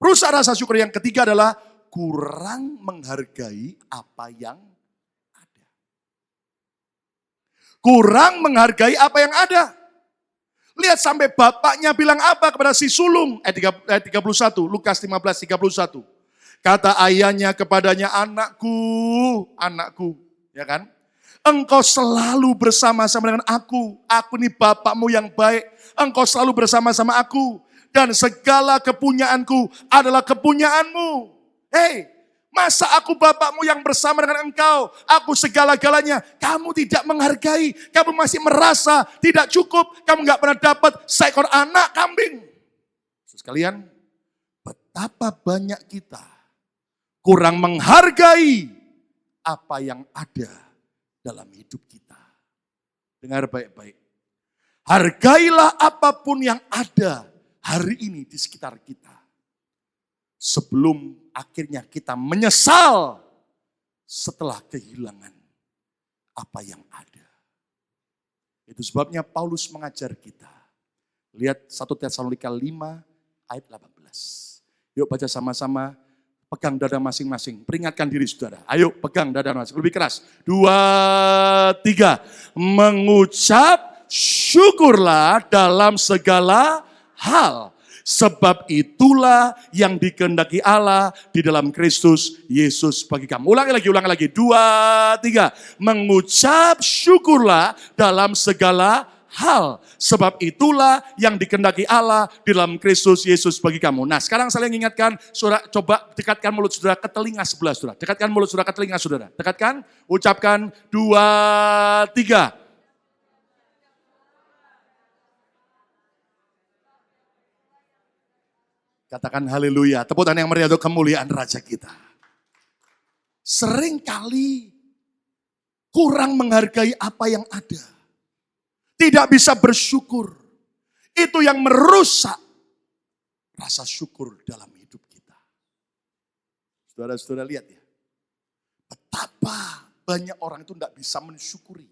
A: Perusak rasa syukur yang ketiga adalah kurang menghargai apa yang ada. Kurang menghargai apa yang ada. Lihat sampai bapaknya bilang apa kepada si sulung. Ayat 31, Lukas 15, 31. Kata ayahnya kepadanya, anakku, ya kan? Engkau selalu bersama-sama dengan aku. Aku ini bapakmu yang baik. Engkau selalu bersama-sama aku. Dan segala kepunyaanku adalah kepunyaanmu. Hei, Masa aku bapakmu yang bersama dengan engkau, aku segala-galanya. Kamu tidak menghargai, kamu masih merasa tidak cukup, kamu gak pernah dapat seekor anak kambing. Sekalian, betapa banyak kita kurang menghargai apa yang ada dalam hidup kita. Dengar baik-baik. Hargailah apapun yang ada hari ini di sekitar kita. Sebelum akhirnya kita menyesal setelah kehilangan apa yang ada. Itu sebabnya Paulus mengajar kita. Lihat 1 Tesalonika 5 ayat 18. Yuk baca sama-sama, pegang dada masing-masing. Peringatkan diri saudara. Ayo pegang dada masing-masing. Lebih keras. 2, 3. Mengucap syukurlah dalam segala hal. Sebab itulah yang dikehendaki Allah di dalam Kristus Yesus bagi kamu. Ulangi lagi. 2, 3. Mengucap syukurlah dalam segala hal. Sebab itulah yang dikehendaki Allah di dalam Kristus Yesus bagi kamu. Nah sekarang saya ingatkan, saudara coba dekatkan mulut saudara ke telinga sebelah saudara. Dekatkan mulut saudara ke telinga saudara. Dekatkan, ucapkan 2, 3. Katakan haleluya. Tepuk tangan yang meriah untuk kemuliaan Raja kita. Seringkali kurang menghargai apa yang ada. Tidak bisa bersyukur. Itu yang merusak rasa syukur dalam hidup kita. Saudara-saudara lihat ya. Betapa banyak orang itu tidak bisa mensyukuri.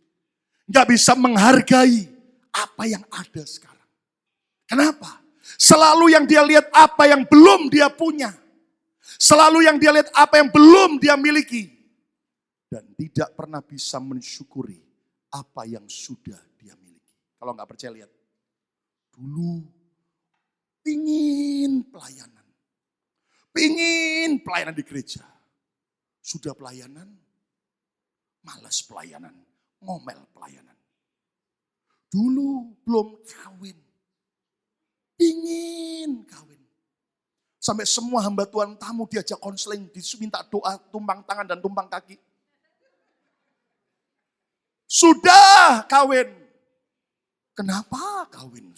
A: Tidak bisa menghargai apa yang ada sekarang. Kenapa? Selalu yang dia lihat apa yang belum dia punya. Selalu yang dia lihat apa yang belum dia miliki. Dan tidak pernah bisa mensyukuri apa yang sudah dia miliki. Kalau nggak percaya lihat. Dulu pingin pelayanan. Pingin pelayanan di gereja. Sudah pelayanan, malas pelayanan, ngomel pelayanan. Dulu belum kawin. Pingin kawin. Sampai semua hamba Tuhan tamu diajak konseling, diminta doa, tumpang tangan dan tumpang kaki. Sudah kawin. Kenapa kawin?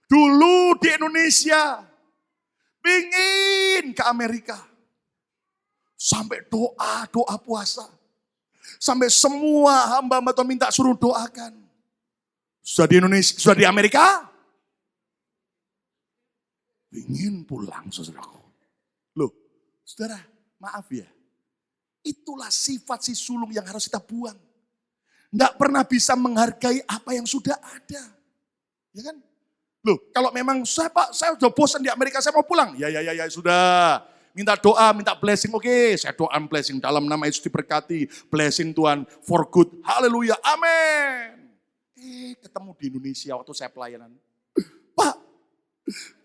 A: Dulu di Indonesia, pingin ke Amerika. Sampai doa puasa. Sampai semua hamba-hamba Tuhan minta suruh doakan. Sudah di Indonesia, sudah di Amerika? Ingin pulang, saudaraku. Loh, saudara, maaf ya. Itulah sifat si sulung yang harus kita buang. Nggak pernah bisa menghargai apa yang sudah ada. Ya kan? Loh, kalau memang saya udah bosan di Amerika, saya mau pulang. Ya, sudah. Minta doa, minta blessing. Oke, saya doa blessing. Dalam nama Yesus diberkati. Blessing Tuhan for good. Haleluya, amin. Ketemu di Indonesia waktu saya pelayanan. Pak,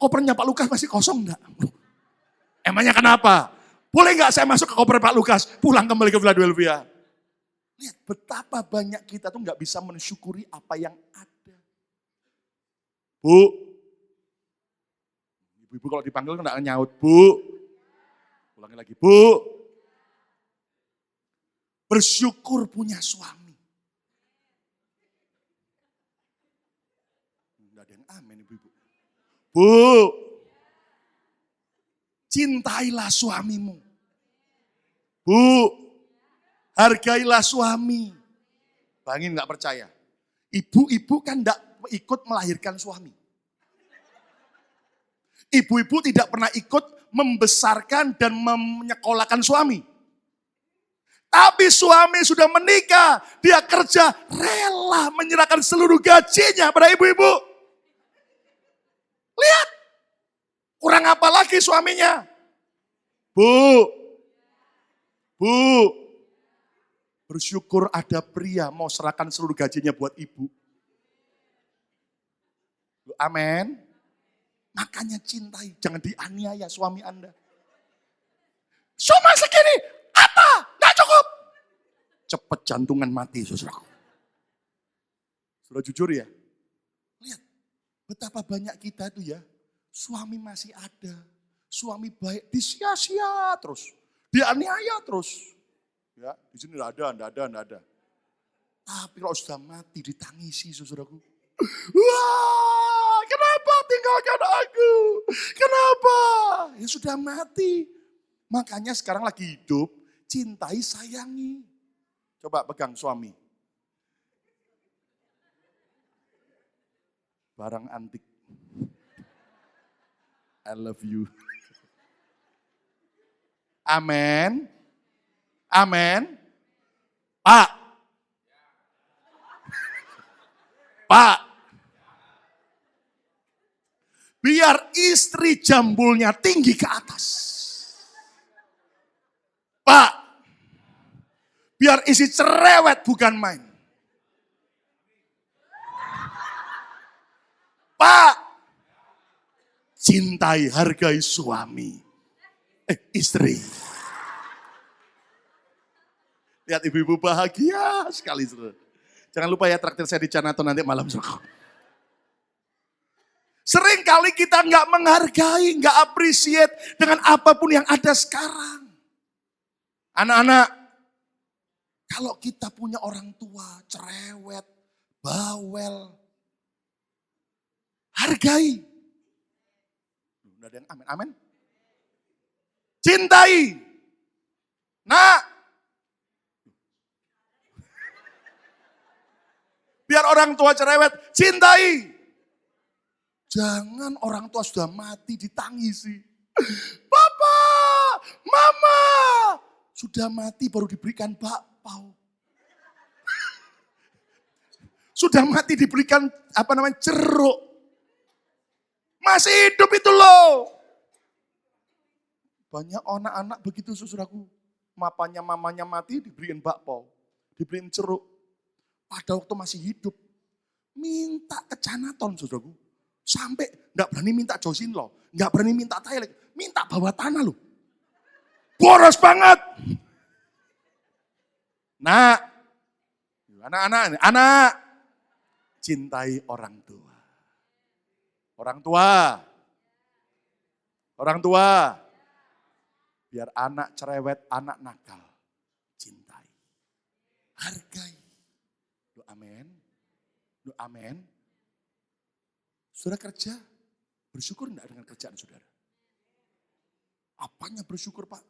A: kopernya Pak Lukas masih kosong enggak? Emangnya kenapa? Boleh enggak saya masuk ke koper Pak Lukas? Pulang kembali ke Philadelphia. Lihat betapa banyak kita tuh enggak bisa mensyukuri apa yang ada. Bu, ibu-ibu kalau dipanggil enggak nyaut. Bu, ulangi lagi. Bu, bersyukur punya suami. Amin ibu-ibu. Bu, cintailah suamimu. Bu, hargailah suami. Bangin gak percaya. Ibu-ibu kan gak ikut melahirkan suami. Ibu-ibu tidak pernah ikut membesarkan dan menyekolahkan suami. Tapi suami sudah menikah, dia kerja rela menyerahkan seluruh gajinya pada ibu-ibu. Lihat, kurang apa lagi suaminya? Bu, bersyukur ada pria mau serahkan seluruh gajinya buat ibu. Amin. Makanya cintai, jangan dianiaya suami Anda. Cuma segini, apa? Nggak cukup. Cepat jantungan mati, saudaraku. Sudah jujur ya? Lihat. Betapa banyak kita itu ya, suami masih ada, Suami baik disia-sia terus. Dianiaya terus. Ya, di sini enggak ada. Tapi kalau sudah mati ditangisi saudaraku. Wah, kenapa tinggalkan aku? Kenapa? Ya sudah mati. Makanya sekarang lagi hidup, cintai, sayangi. Coba pegang suami. Barang antik. I love you. Amin. Amin. Pak. Biar istri jambulnya tinggi ke atas. Pak. Biar isi cerewet bukan main. Pak. Cintai, hargai suami. Istri. Lihat ibu-ibu bahagia sekali. Jangan lupa ya traktir saya di Canato nanti malam. Sering kali kita nggak menghargai, nggak appreciate dengan apapun yang ada sekarang. Anak-anak, kalau kita punya orang tua cerewet, bawel, hargai. Udah ada yang amin, amin. Cintai. Nah, biar orang tua cerewet, cintai. Jangan orang tua sudah mati ditangisi. Papa, mama, sudah mati baru diberikan bakpao. Sudah mati diberikan jeruk. Masih hidup itu loh. Banyak anak-anak begitu saudaraku. Mamanya mati diberiin bakpao, diberiin jeruk. Pada waktu masih hidup, minta ke Canaton saudaraku. Sampai enggak berani minta josin loh, enggak berani minta toilet, minta bawah tanah loh. Boros banget. Nah, anak-anak, cintai orang tua. Orang tua, biar anak cerewet, anak nakal, cintai, hargai. Amin. Amin. Saudara kerja, bersyukur enggak dengan kerjaan saudara? Apanya bersyukur Pak?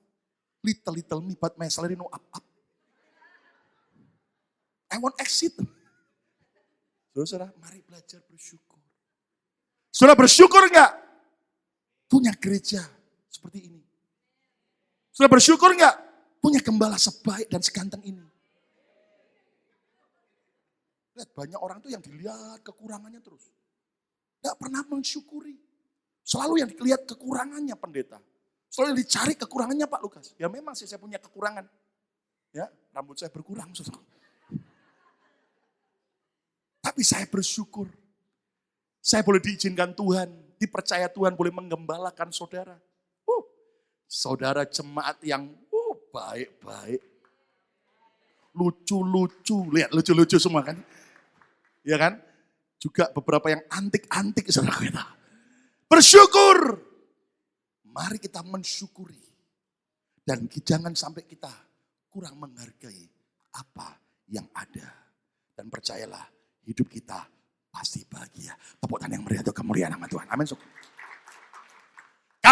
A: Little me but my salary no up. I want exit. Saudara, mari belajar bersyukur. Saudara bersyukur enggak? Punya gereja seperti ini. Saudara bersyukur enggak? Punya gembala sebaik dan seganteng ini. Lihat banyak orang tuh yang dilihat kekurangannya terus. Tidak pernah mensyukuri. Selalu yang dilihat kekurangannya pendeta. Selalu yang dicari kekurangannya Pak Lukas. Ya memang sih saya punya kekurangan. Ya, rambut saya berkurang. Tapi saya bersyukur. Saya boleh diizinkan Tuhan. Dipercaya Tuhan boleh menggembalakan saudara. Saudara jemaat yang baik-baik. Lucu-lucu. Lihat lucu-lucu semua kan. Ya kan? Juga beberapa yang antik-antik saudara kita. Bersyukur. Mari kita mensyukuri. Dan jangan sampai kita kurang menghargai apa yang ada. Dan percayalah hidup kita pasti bahagia. Tepuk tangan yang meriah untuk kemuliaan nama Tuhan. Amin.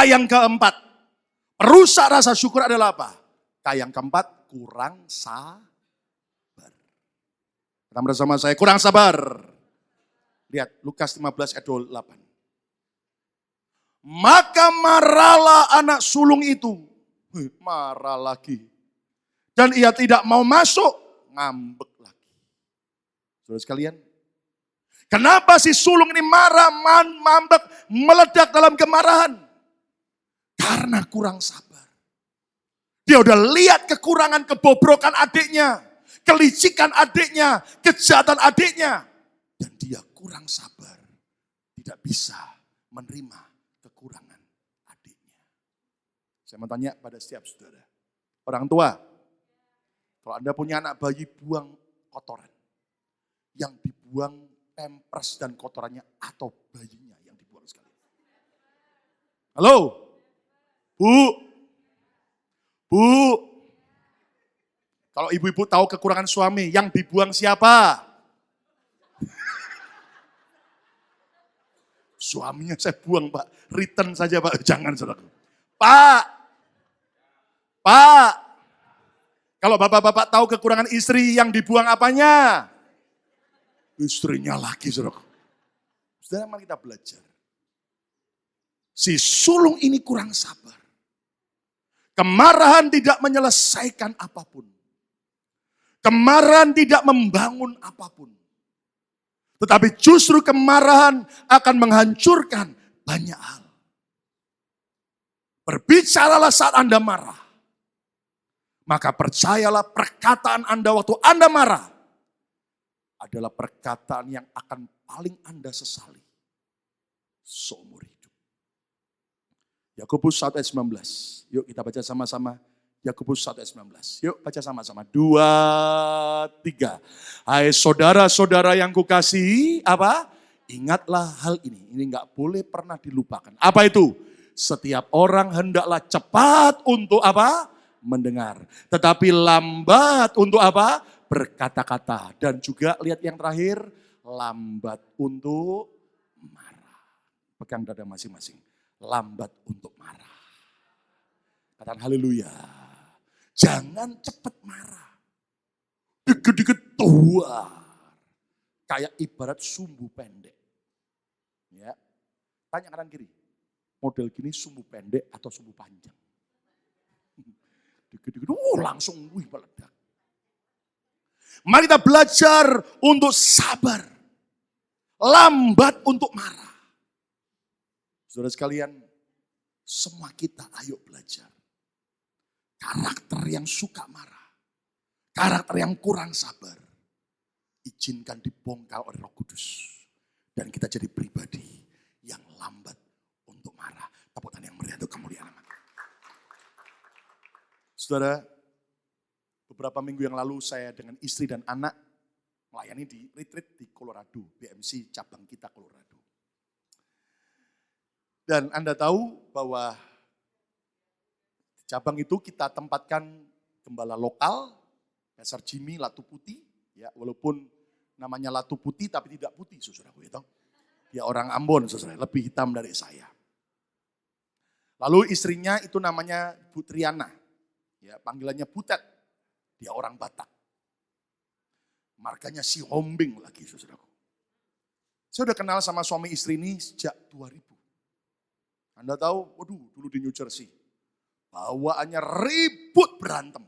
A: Yang keempat. Perusak rasa syukur adalah apa? Yang keempat, kurang sabar. Kita bersama saya, kurang sabar. Lihat Lukas 15 ayat 28. Maka marahlah anak sulung itu. Marah lagi. Dan ia tidak mau masuk, ngambek lagi. Saudara sekalian, kenapa si sulung ini marah, ngambek, meledak dalam kemarahan? Karena kurang sabar. Dia udah lihat kekurangan, kebobrokan adiknya, kelicikan adiknya, kejahatan adiknya. Dan dia kurang sabar. Tidak bisa menerima kekurangan adiknya. Saya mau tanya pada setiap saudara. Orang tua, kalau Anda punya anak bayi buang kotoran. Yang dibuang pampers dan kotorannya atau bayinya yang dibuang sekali. Halo? Bu, Bu, kalau ibu-ibu tahu kekurangan suami, yang dibuang siapa? Suaminya saya buang Pak, return saja Pak, jangan saudaraku. Pak, Pak, kalau bapak-bapak tahu kekurangan istri, yang dibuang apanya? Istrinya lagi saudaraku. Saudara, mari kita belajar. Si sulung ini kurang sabar. Kemarahan tidak menyelesaikan apapun. Kemarahan tidak membangun apapun. Tetapi justru kemarahan akan menghancurkan banyak hal. Berbicaralah saat Anda marah. Maka percayalah perkataan Anda waktu Anda marah adalah perkataan yang akan paling Anda sesali seumur hidup. Yakobus 1 ayat 19. Yuk kita baca sama-sama. Yakobus 1 ayat 19. Yuk baca sama-sama. 2, 3. Hai saudara-saudara yang kukasihi, apa? Ingatlah hal ini. Ini enggak boleh pernah dilupakan. Apa itu? Setiap orang hendaklah cepat untuk apa? Mendengar. Tetapi lambat untuk apa? Berkata-kata. Dan juga lihat yang terakhir, lambat untuk marah. Pegang dada masing-masing. Lambat untuk marah. Katakan haleluya. Jangan cepat marah. Dikit-dikit tua. Kayak ibarat sumbu pendek. Ya. Tanya kanan kiri. Model gini sumbu pendek atau sumbu panjang? Dikit-dikit langsung meledak. Mari kita belajar untuk sabar. Lambat untuk marah. Saudara sekalian, semua kita ayo belajar. Karakter yang suka marah, karakter yang kurang sabar, izinkan dibongkar oleh Roh Kudus. Dan kita jadi pribadi yang lambat untuk marah. Tepuk tangan yang meriah untuk kemuliaan. Saudara, beberapa minggu yang lalu saya dengan istri dan anak melayani di retreat di Colorado, BMC cabang kita Colorado. Dan Anda tahu bahwa cabang itu kita tempatkan gembala lokal, Pastor Jimmy Latu Putih, ya walaupun namanya Latu Putih tapi tidak putih, saudaraku itu. Dia orang Ambon, saudara, lebih hitam dari saya. Lalu istrinya itu namanya Bu Triana, ya panggilannya Butet, dia orang Batak. Marganya si Hombing lagi, saudaraku. Saya udah kenal sama suami istri ini sejak 2000. Anda tahu, waduh dulu di New Jersey, bawaannya ribut berantem.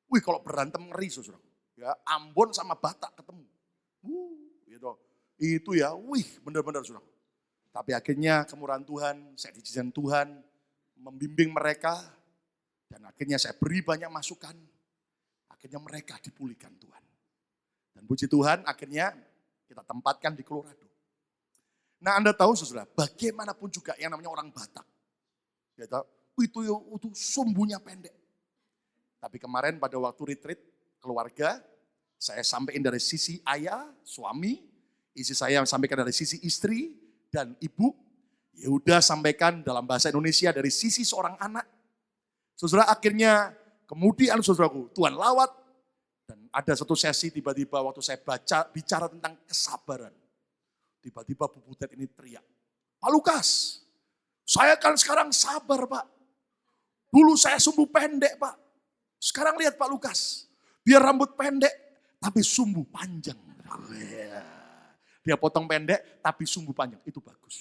A: Wih kalau berantem ngeri saudara. Ya, Ambon sama Batak ketemu. Gitu. Itu ya, wih benar-benar saudara. Tapi akhirnya kemurahan Tuhan, saya diizinkan Tuhan membimbing mereka. Dan akhirnya saya beri banyak masukan. Akhirnya mereka dipulihkan Tuhan. Dan puji Tuhan akhirnya kita tempatkan di Colorado. Nah Anda tahu saudara, bagaimanapun juga yang namanya orang Batak. Ya, itu sumbunya pendek. Tapi kemarin pada waktu retreat keluarga, saya sampaikan dari sisi ayah, suami, istri saya sampaikan dari sisi istri dan ibu. Yehuda sampaikan dalam bahasa Indonesia dari sisi seorang anak. Saudara akhirnya kemudian saudaraku, Tuhan lawat. Dan ada satu sesi tiba-tiba waktu saya bicara tentang kesabaran. Tiba-tiba Bu Butet ini teriak, Pak Lukas, saya kan sekarang sabar Pak. Dulu saya sumbu pendek Pak. Sekarang lihat Pak Lukas, biar rambut pendek tapi sumbu panjang. Dia potong pendek tapi sumbu panjang, itu bagus.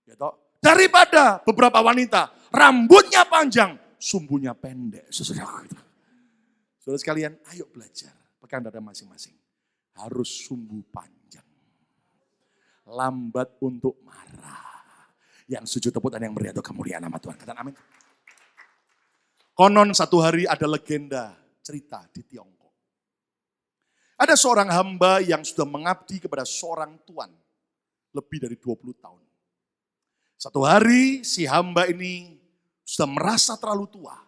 A: Ya toh? Daripada beberapa wanita rambutnya panjang, sumbunya pendek. Saudara sekalian, ayo belajar. Pegang dada masing-masing. Harus sumbu panjang. Lambat untuk marah. Yang sujud tepuk tangan yang meriah untuk kemuliaan nama Tuhan. Katakan amin. Konon satu hari ada legenda cerita di Tiongkok. Ada seorang hamba yang sudah mengabdi kepada seorang tuan lebih dari 20 tahun. Satu hari si hamba ini sudah merasa terlalu tua.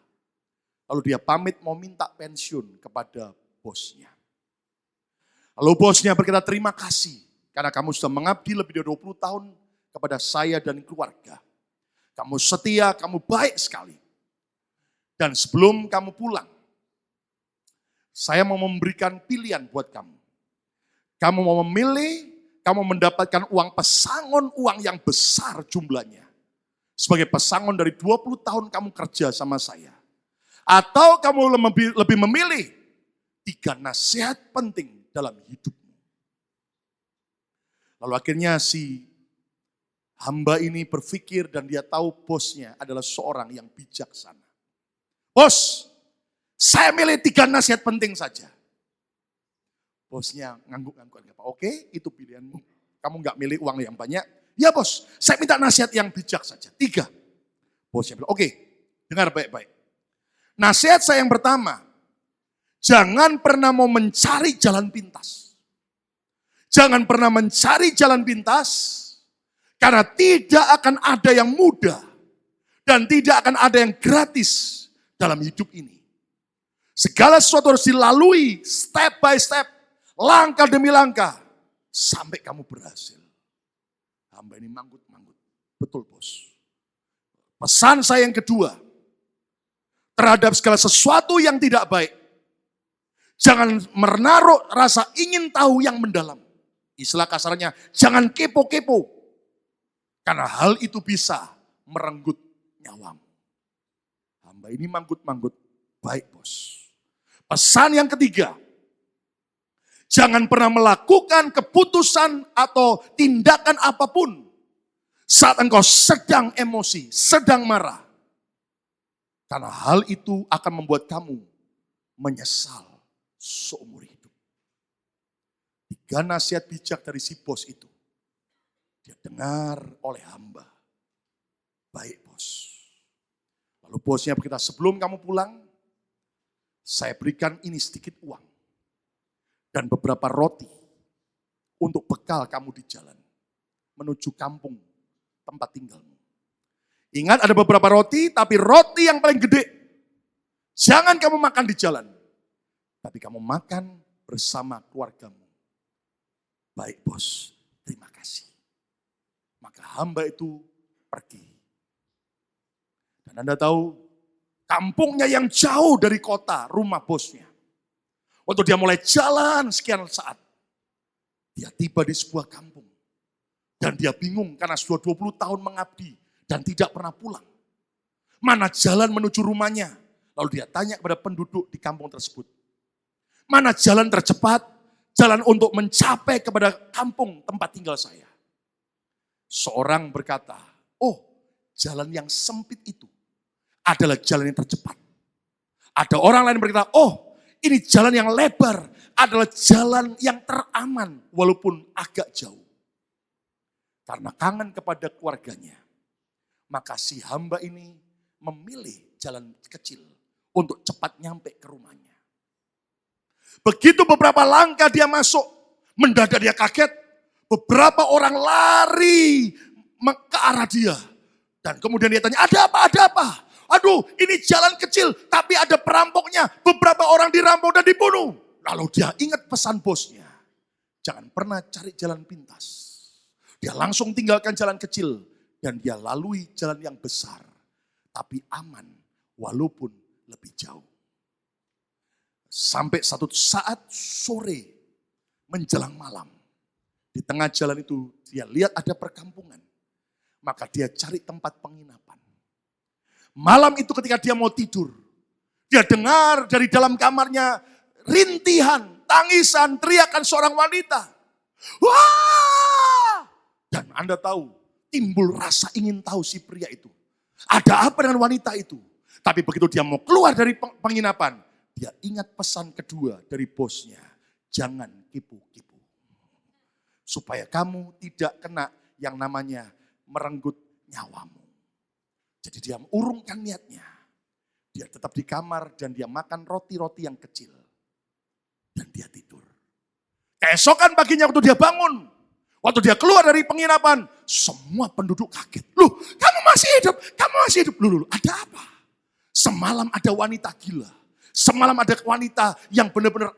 A: Lalu dia pamit mau minta pensiun kepada bosnya. Lalu bosnya berkata, terima kasih karena kamu sudah mengabdi lebih dari 20 tahun kepada saya dan keluarga. Kamu setia, kamu baik sekali. Dan sebelum kamu pulang, saya mau memberikan pilihan buat kamu. Kamu mau memilih, kamu mendapatkan uang pesangon, uang yang besar jumlahnya. Sebagai pesangon dari 20 tahun kamu kerja sama saya. Atau kamu lebih memilih 3 nasihat penting dalam hidupmu. Lalu akhirnya si hamba ini berpikir dan dia tahu bosnya adalah seorang yang bijaksana. Bos, saya milih 3 nasihat penting saja. Bosnya ngangguk-ngangguk. Oke, itu pilihanmu. Kamu nggak milih uang yang banyak. Ya bos, saya minta nasihat yang bijak saja. 3. Bosnya bilang, oke, dengar baik-baik. Nasihat saya yang pertama, jangan pernah mau mencari jalan pintas. Jangan pernah mencari jalan pintas, karena tidak akan ada yang mudah dan tidak akan ada yang gratis dalam hidup ini. Segala sesuatu harus dilalui step by step, langkah demi langkah, sampai kamu berhasil. Hamba ini manggut-manggut. Betul bos. Pesan saya yang kedua, terhadap segala sesuatu yang tidak baik, jangan menaruh rasa ingin tahu yang mendalam. Istilah kasarnya, jangan kepo-kepo. Karena hal itu bisa merenggut nyawamu. Hamba ini manggut-manggut, baik bos. Pesan yang ketiga, jangan pernah melakukan keputusan atau tindakan apapun saat engkau sedang emosi, sedang marah. Karena hal itu akan membuat kamu menyesal seumur hidup. 3 nasihat bijak dari si bos itu. Dia dengar oleh hamba. Baik bos. Lalu bosnya berkata, sebelum kamu pulang, saya berikan ini sedikit uang. Dan beberapa roti untuk bekal kamu di jalan. Menuju kampung tempat tinggalmu. Ingat ada beberapa roti, tapi roti yang paling gede. Jangan kamu makan di jalan. Tapi kamu makan bersama keluargamu. Baik bos, terima kasih. Maka hamba itu pergi. Dan Anda tahu, kampungnya yang jauh dari kota, rumah bosnya. Waktu dia mulai jalan sekian saat, dia tiba di sebuah kampung. Dan dia bingung karena sudah 20 tahun mengabdi dan tidak pernah pulang. Mana jalan menuju rumahnya? Lalu dia tanya kepada penduduk di kampung tersebut. Mana jalan tercepat? Jalan untuk mencapai kepada kampung tempat tinggal saya. Seorang berkata, oh jalan yang sempit itu adalah jalan yang tercepat. Ada orang lain berkata, oh ini jalan yang lebar adalah jalan yang teraman walaupun agak jauh. Karena kangen kepada keluarganya, maka si hamba ini memilih jalan kecil untuk cepat nyampe ke rumahnya. Begitu beberapa langkah dia masuk, mendadak dia kaget. Beberapa orang lari ke arah dia. Dan kemudian dia tanya, ada apa, ada apa? Aduh, ini jalan kecil, tapi ada perampoknya. Beberapa orang dirampok dan dibunuh. Lalu dia ingat pesan bosnya. Jangan pernah cari jalan pintas. Dia langsung tinggalkan jalan kecil. Dan dia lalui jalan yang besar. Tapi aman, walaupun lebih jauh. Sampai satu saat sore, menjelang malam. Di tengah jalan itu dia lihat ada perkampungan. Maka dia cari tempat penginapan. Malam itu ketika dia mau tidur, dia dengar dari dalam kamarnya rintihan, tangisan, teriakan seorang wanita. Wah! Dan Anda tahu, timbul rasa ingin tahu si pria itu. Ada apa dengan wanita itu? Tapi begitu dia mau keluar dari penginapan, dia ingat pesan kedua dari bosnya. Jangan kipu-kipu. Supaya kamu tidak kena yang namanya merenggut nyawamu. Jadi dia mengurungkan niatnya. Dia tetap di kamar dan dia makan roti-roti yang kecil. Dan dia tidur. Keesokan paginya waktu dia bangun. Waktu dia keluar dari penginapan. Semua penduduk kaget. Loh, kamu masih hidup? Kamu masih hidup? Loh, ada apa? Semalam ada wanita gila. Semalam ada wanita yang benar-benar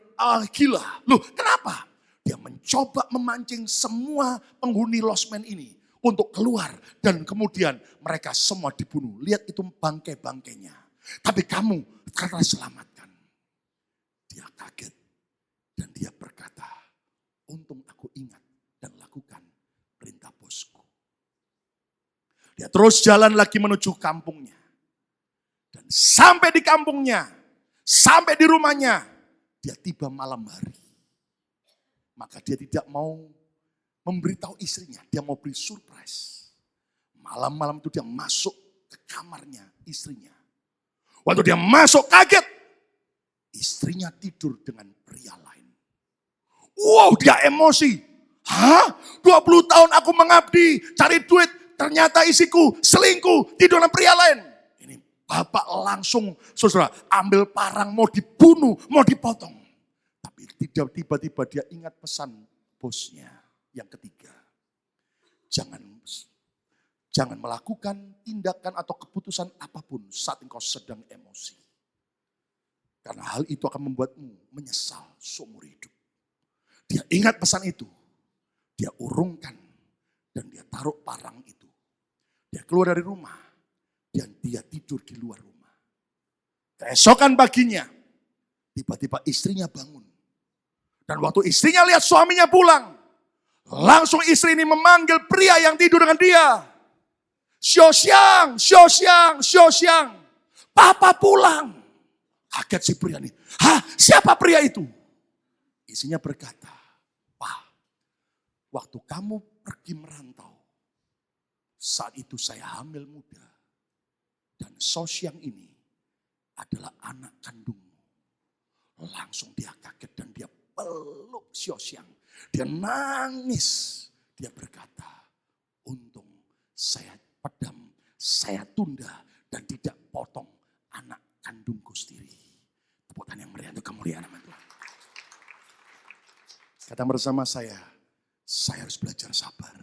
A: gila. Loh, kenapa? Dia mencoba memancing semua penghuni losmen ini untuk keluar. Dan kemudian mereka semua dibunuh. Lihat itu bangkai-bangkainya. Tapi kamu karena selamatkan. Dia kaget dan dia berkata, untung aku ingat dan lakukan perintah bosku. Dia terus jalan lagi menuju kampungnya. Dan sampai di kampungnya, sampai di rumahnya, dia tiba malam hari. Maka dia tidak mau memberitahu istrinya, dia mau beri surprise. Malam-malam itu dia masuk ke kamarnya istrinya. Waktu dia masuk kaget, istrinya tidur dengan pria lain. Wow, dia emosi. Hah? 20 tahun aku mengabdi, cari duit, ternyata isiku selingkuh, tidur dengan pria lain. Ini bapak langsung, saudara, ambil parang mau dibunuh, mau dipotong. Tapi tiba-tiba dia ingat pesan bosnya yang ketiga. Jangan melakukan tindakan atau keputusan apapun saat engkau sedang emosi. Karena hal itu akan membuatmu menyesal seumur hidup. Dia ingat pesan itu. Dia urungkan dan dia taruh parang itu. Dia keluar dari rumah dan dia tidur di luar rumah. Keesokan paginya, tiba-tiba istrinya bangun. Dan waktu istrinya lihat suaminya pulang, langsung istri ini memanggil pria yang tidur dengan dia. Xiao Xiang, papa pulang. Kaget si pria ini. Hah, siapa pria itu? Istrinya berkata, Pak, waktu kamu pergi merantau, saat itu saya hamil muda. Dan Xiao Xiang ini adalah anak kandungmu. Langsung dia kaget dan dia peluk Xiao Xiang. Dia nangis. Dia berkata, untung saya padam, saya tunda dan tidak potong anak kandungku sendiri. Tepuk tangan yang meriah untuk kemuliaan nama Tuhan. Kata bersama saya harus belajar sabar.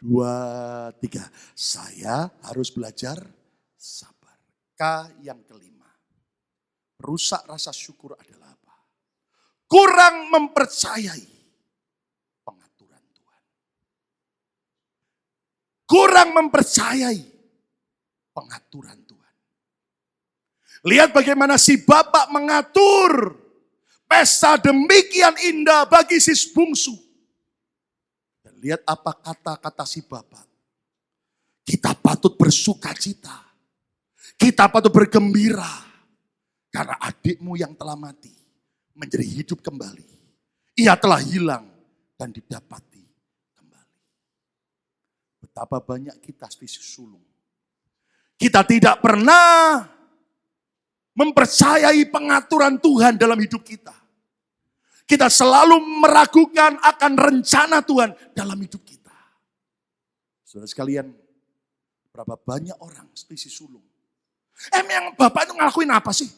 A: 2, 3, saya harus belajar sabar. K yang kelima, rusak rasa syukur adalah apa? Kurang mempercayai pengaturan Tuhan. Kurang mempercayai pengaturan Tuhan. Lihat bagaimana si bapak mengatur pesta demikian indah bagi si bungsu. Dan lihat apa kata-kata si bapak. Kita patut bersuka cita. Kita patut bergembira. Karena adikmu yang telah mati menjadi hidup kembali. Ia telah hilang dan didapati kembali. Betapa banyak kita spesies sulung. Kita tidak pernah mempercayai pengaturan Tuhan dalam hidup kita. Kita selalu meragukan akan rencana Tuhan dalam hidup kita. Saudara sekalian, berapa banyak orang spesies sulung. Emang bapak itu ngelakuin apa sih?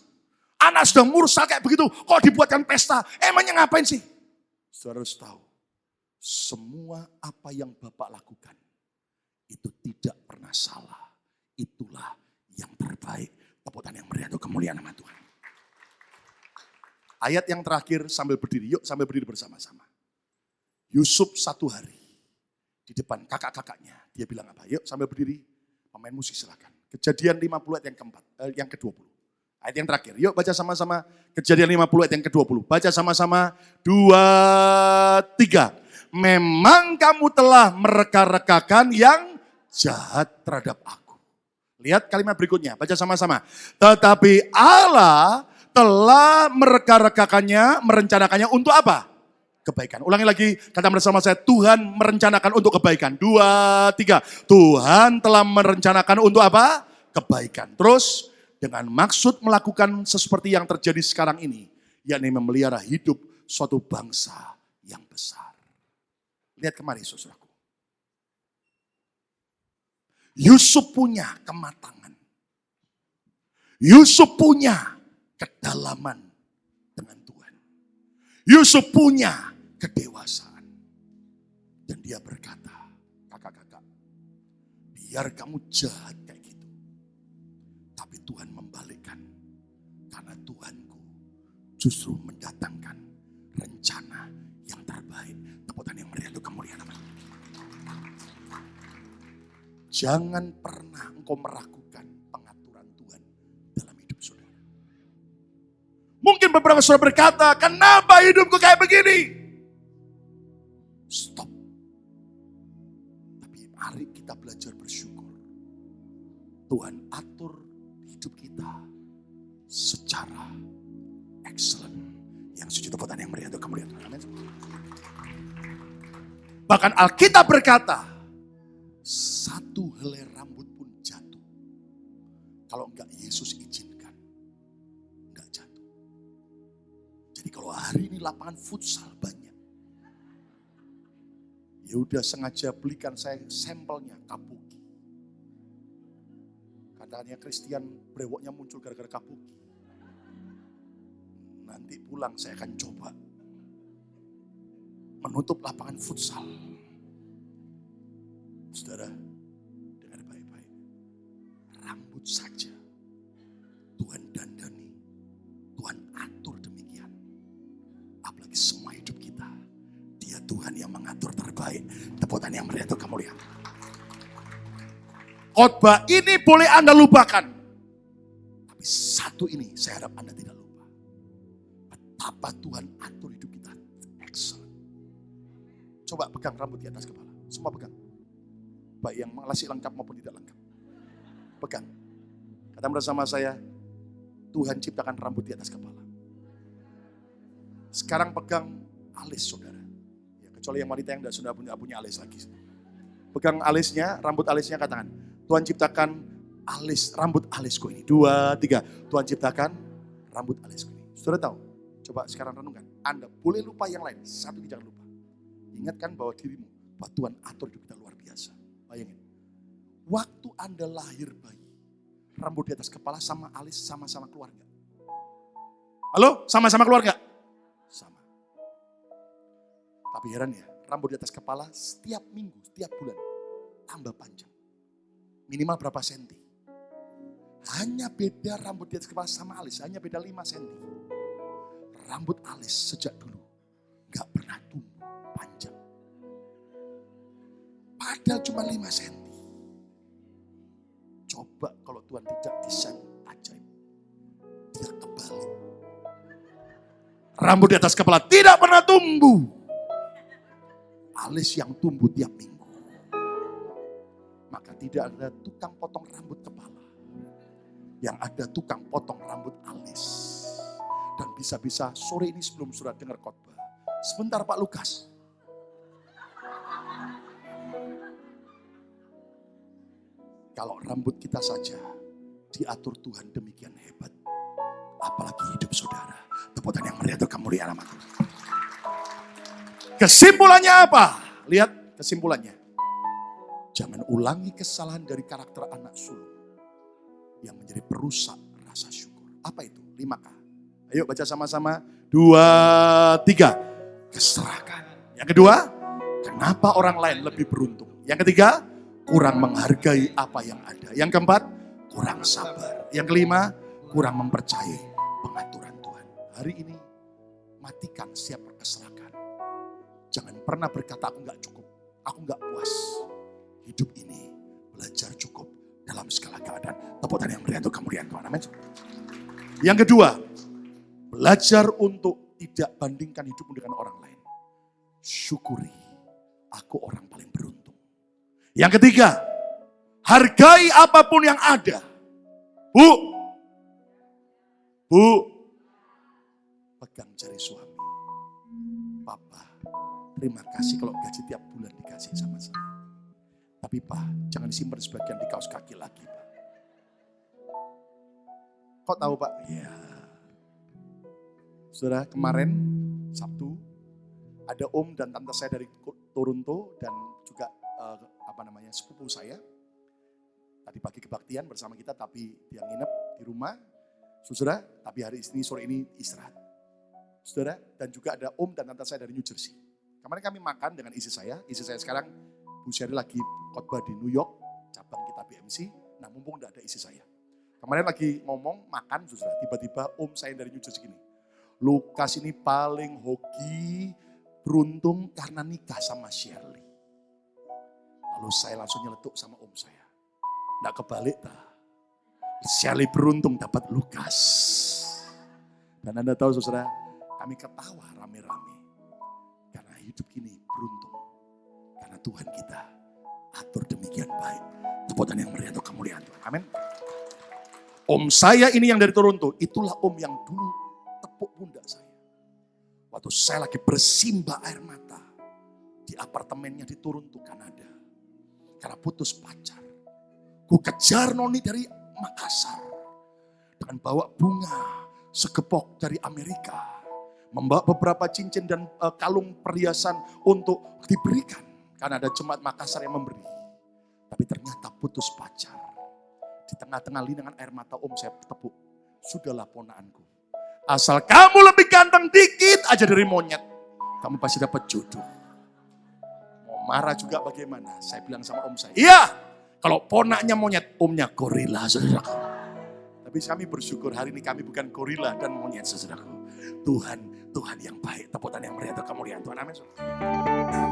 A: Anak sudah mursa kayak begitu, kok dibuatkan pesta? Emangnya ngapain sih? Saudara harus tahu, semua apa yang bapak lakukan, itu tidak pernah salah. Itulah yang terbaik. Tepuk tangan yang meriah untuk kemuliaan nama Tuhan. Ayat yang terakhir sambil berdiri, yuk sambil berdiri bersama-sama. Yusuf satu hari di depan kakak-kakaknya, dia bilang apa? Yuk sambil berdiri, pemain musik silakan. Kejadian 50 ayat yang ke-20. Ayat yang terakhir, yuk baca sama-sama. Kejadian 50 ayat yang ke-20. Baca sama-sama, 2, 3. Memang kamu telah mereka-rekakan yang jahat terhadap aku. Lihat kalimat berikutnya, baca sama-sama. Tetapi Allah telah mereka-rekakannya, merencanakannya untuk apa? Kebaikan. Ulangi lagi, kata bersama saya, Tuhan merencanakan untuk kebaikan. 2, 3. Tuhan telah merencanakan untuk apa? Kebaikan. Terus, dengan maksud melakukan seperti yang terjadi sekarang ini, yakni memelihara hidup suatu bangsa yang besar. Lihat kemari, saudaraku. Yusuf punya kematangan. Yusuf punya kedalaman dengan Tuhan. Yusuf punya kedewasaan. Dan dia berkata, kakak-kakak, biar kamu jahat kayak gitu. Tapi Tuhan membalikkan. Karena Tuhanku justru mendatangkan rencana yang terbaik. Tepuk tangan yang meriah untuk kemuliaan nama. Jangan pernah engkau meragukan pengaturan Tuhan dalam hidup saudara. Mungkin beberapa saudara berkata, kenapa hidupku kayak begini? Stop. Tapi mari kita belajar bersyukur. Tuhan atur hidup kita secara excellent. Yang suci teputan yang meriah itu kamu lihat. Amin. Bahkan Alkitab berkata, satu helai rambut pun jatuh. Kalau enggak Yesus izinkan, enggak jatuh. Jadi kalau hari ini lapangan futsal banyak. Ya udah sengaja belikan saya sampelnya kapuki. Katanya Christian brewoknya muncul gara-gara kapuki. Nanti pulang saya akan coba menutup lapangan futsal. Saudara, dengar baik-baik. Rambut saja Tuhan dandani, Tuhan atur demikian. Apalagi semua hidup kita. Dia Tuhan yang mengatur terbaik. Tepukan yang meriah itu kamu lihat. Khotbah ini boleh Anda lupakan. Tapi satu ini saya harap Anda tidak lupa. Betapa Tuhan atur hidup kita. Excellent. Coba pegang rambut di atas kepala. Semua pegang. Baik yang masih lengkap maupun tidak lengkap. Pegang. Kata bersama saya, Tuhan ciptakan rambut di atas kepala. Sekarang pegang alis saudara. Ya, kecuali yang wanita yang sudah punya alis lagi. Pegang alisnya, rambut alisnya katakan, Tuhan ciptakan alis, rambut alisku ini. 2, 3. Tuhan ciptakan rambut alisku ini. Saudara tahu? Coba sekarang renungkan. Anda boleh lupa yang lain. Satu jangan lupa. Ingatkan bahwa dirimu, bahwa Tuhan atur hidup kita luar biasa. Bayangin. Waktu Anda lahir bayi, rambut di atas kepala sama alis sama-sama keluar gak? Halo? Sama-sama keluar gak? Sama. Tapi heran ya, rambut di atas kepala setiap minggu, setiap bulan tambah panjang. Minimal berapa senti? Hanya beda rambut di atas kepala sama alis, hanya beda 5 senti. Rambut alis sejak dulu gak pernah tumbuh panjang. Padahal cuma 5 senti. Coba kalau Tuhan tidak desain ajaib. Dia kebalik. Rambut di atas kepala tidak pernah tumbuh. Alis yang tumbuh tiap minggu. Maka tidak ada tukang potong rambut kepala. Yang ada tukang potong rambut alis. Dan bisa-bisa sore ini sebelum surat dengar khotbah. Sebentar Pak Lukas. Kalau rambut kita saja diatur Tuhan demikian hebat. Apalagi hidup saudara. Tepukan yang meriah itu kemuliaan nama Tuhan. Kesimpulannya apa? Lihat kesimpulannya. Jangan ulangi kesalahan dari karakter anak sulung. Yang menjadi perusak rasa syukur. Apa itu? 5K. Ayo baca sama-sama. 2, 3. Keserahkan. Yang kedua, kenapa orang lain lebih beruntung? Yang ketiga, kurang menghargai apa yang ada. Yang keempat, kurang sabar. Yang kelima, kurang mempercayai pengaturan Tuhan. Hari ini, matikan setiap perkeserakan. Jangan pernah berkata aku gak cukup, aku gak puas. Hidup ini belajar cukup dalam segala keadaan. Tepukan yang meriah untuk kemuliaan Tuhan. Amin. Yang kedua, belajar untuk tidak bandingkan hidupmu dengan orang lain. Syukuri, aku orang paling beruntung. Yang ketiga, hargai apapun yang ada. Bu, pegang jari suami. Papa, terima kasih kalau gaji tiap bulan dikasih sama saya. Tapi Pak, jangan disimpan sebagian di kaos kaki lagi Pak. Kok tahu Pak? Ya. Saudara, kemarin Sabtu ada om dan tante saya dari Toronto dan juga sepupu saya. Tadi pagi kebaktian bersama kita tapi dia nginep di rumah. Saudara, tapi hari ini sore ini istirahat. Saudara, dan juga ada om dan tante saya dari New Jersey. Kemarin kami makan dengan istri saya sekarang Bu Sherry lagi khotbah di New York, cabang kita BMC. Nah mumpung tidak ada istri saya. Kemarin lagi ngomong makan saudara, tiba-tiba om saya dari New Jersey gini. Lukas ini paling hoki, beruntung karena nikah sama Shirley. Lalu saya langsung nyeletuk sama om saya. Nggak kebalik tak. Sally beruntung dapat Lukas. Dan Anda tahu saudara, kami ketawa rame-rame. Karena hidup ini beruntung. Karena Tuhan kita atur demikian baik. Tepuk tangan yang meriah untuk kemuliaan Tuhan. Amin. Om saya ini yang dari Toronto, itulah om yang dulu tepuk pundak saya. Waktu saya lagi bersimbah air mata di apartemennya di Toronto, Kanada. Karena putus pacar. Ku kejar noni dari Makassar. Dengan bawa bunga segepok dari Amerika. Membawa beberapa cincin dan kalung perhiasan untuk diberikan. Karena ada jemaat Makassar yang memberi. Tapi ternyata putus pacar. Di tengah-tengah linangan air mata om saya tepuk. Sudahlah ponaanku. Asal kamu lebih ganteng dikit aja dari monyet. Kamu pasti dapat jodoh. Mau marah juga bagaimana? Saya bilang sama om saya. Iya, kalau ponaknya monyet, omnya gorila. Saudaraku. Tapi kami bersyukur hari ini kami bukan gorila dan monyet saudaraku. Tuhan yang baik. Tepuk tangan yang meriah untuk kemuliaan Tuhan. Amin. Saudara.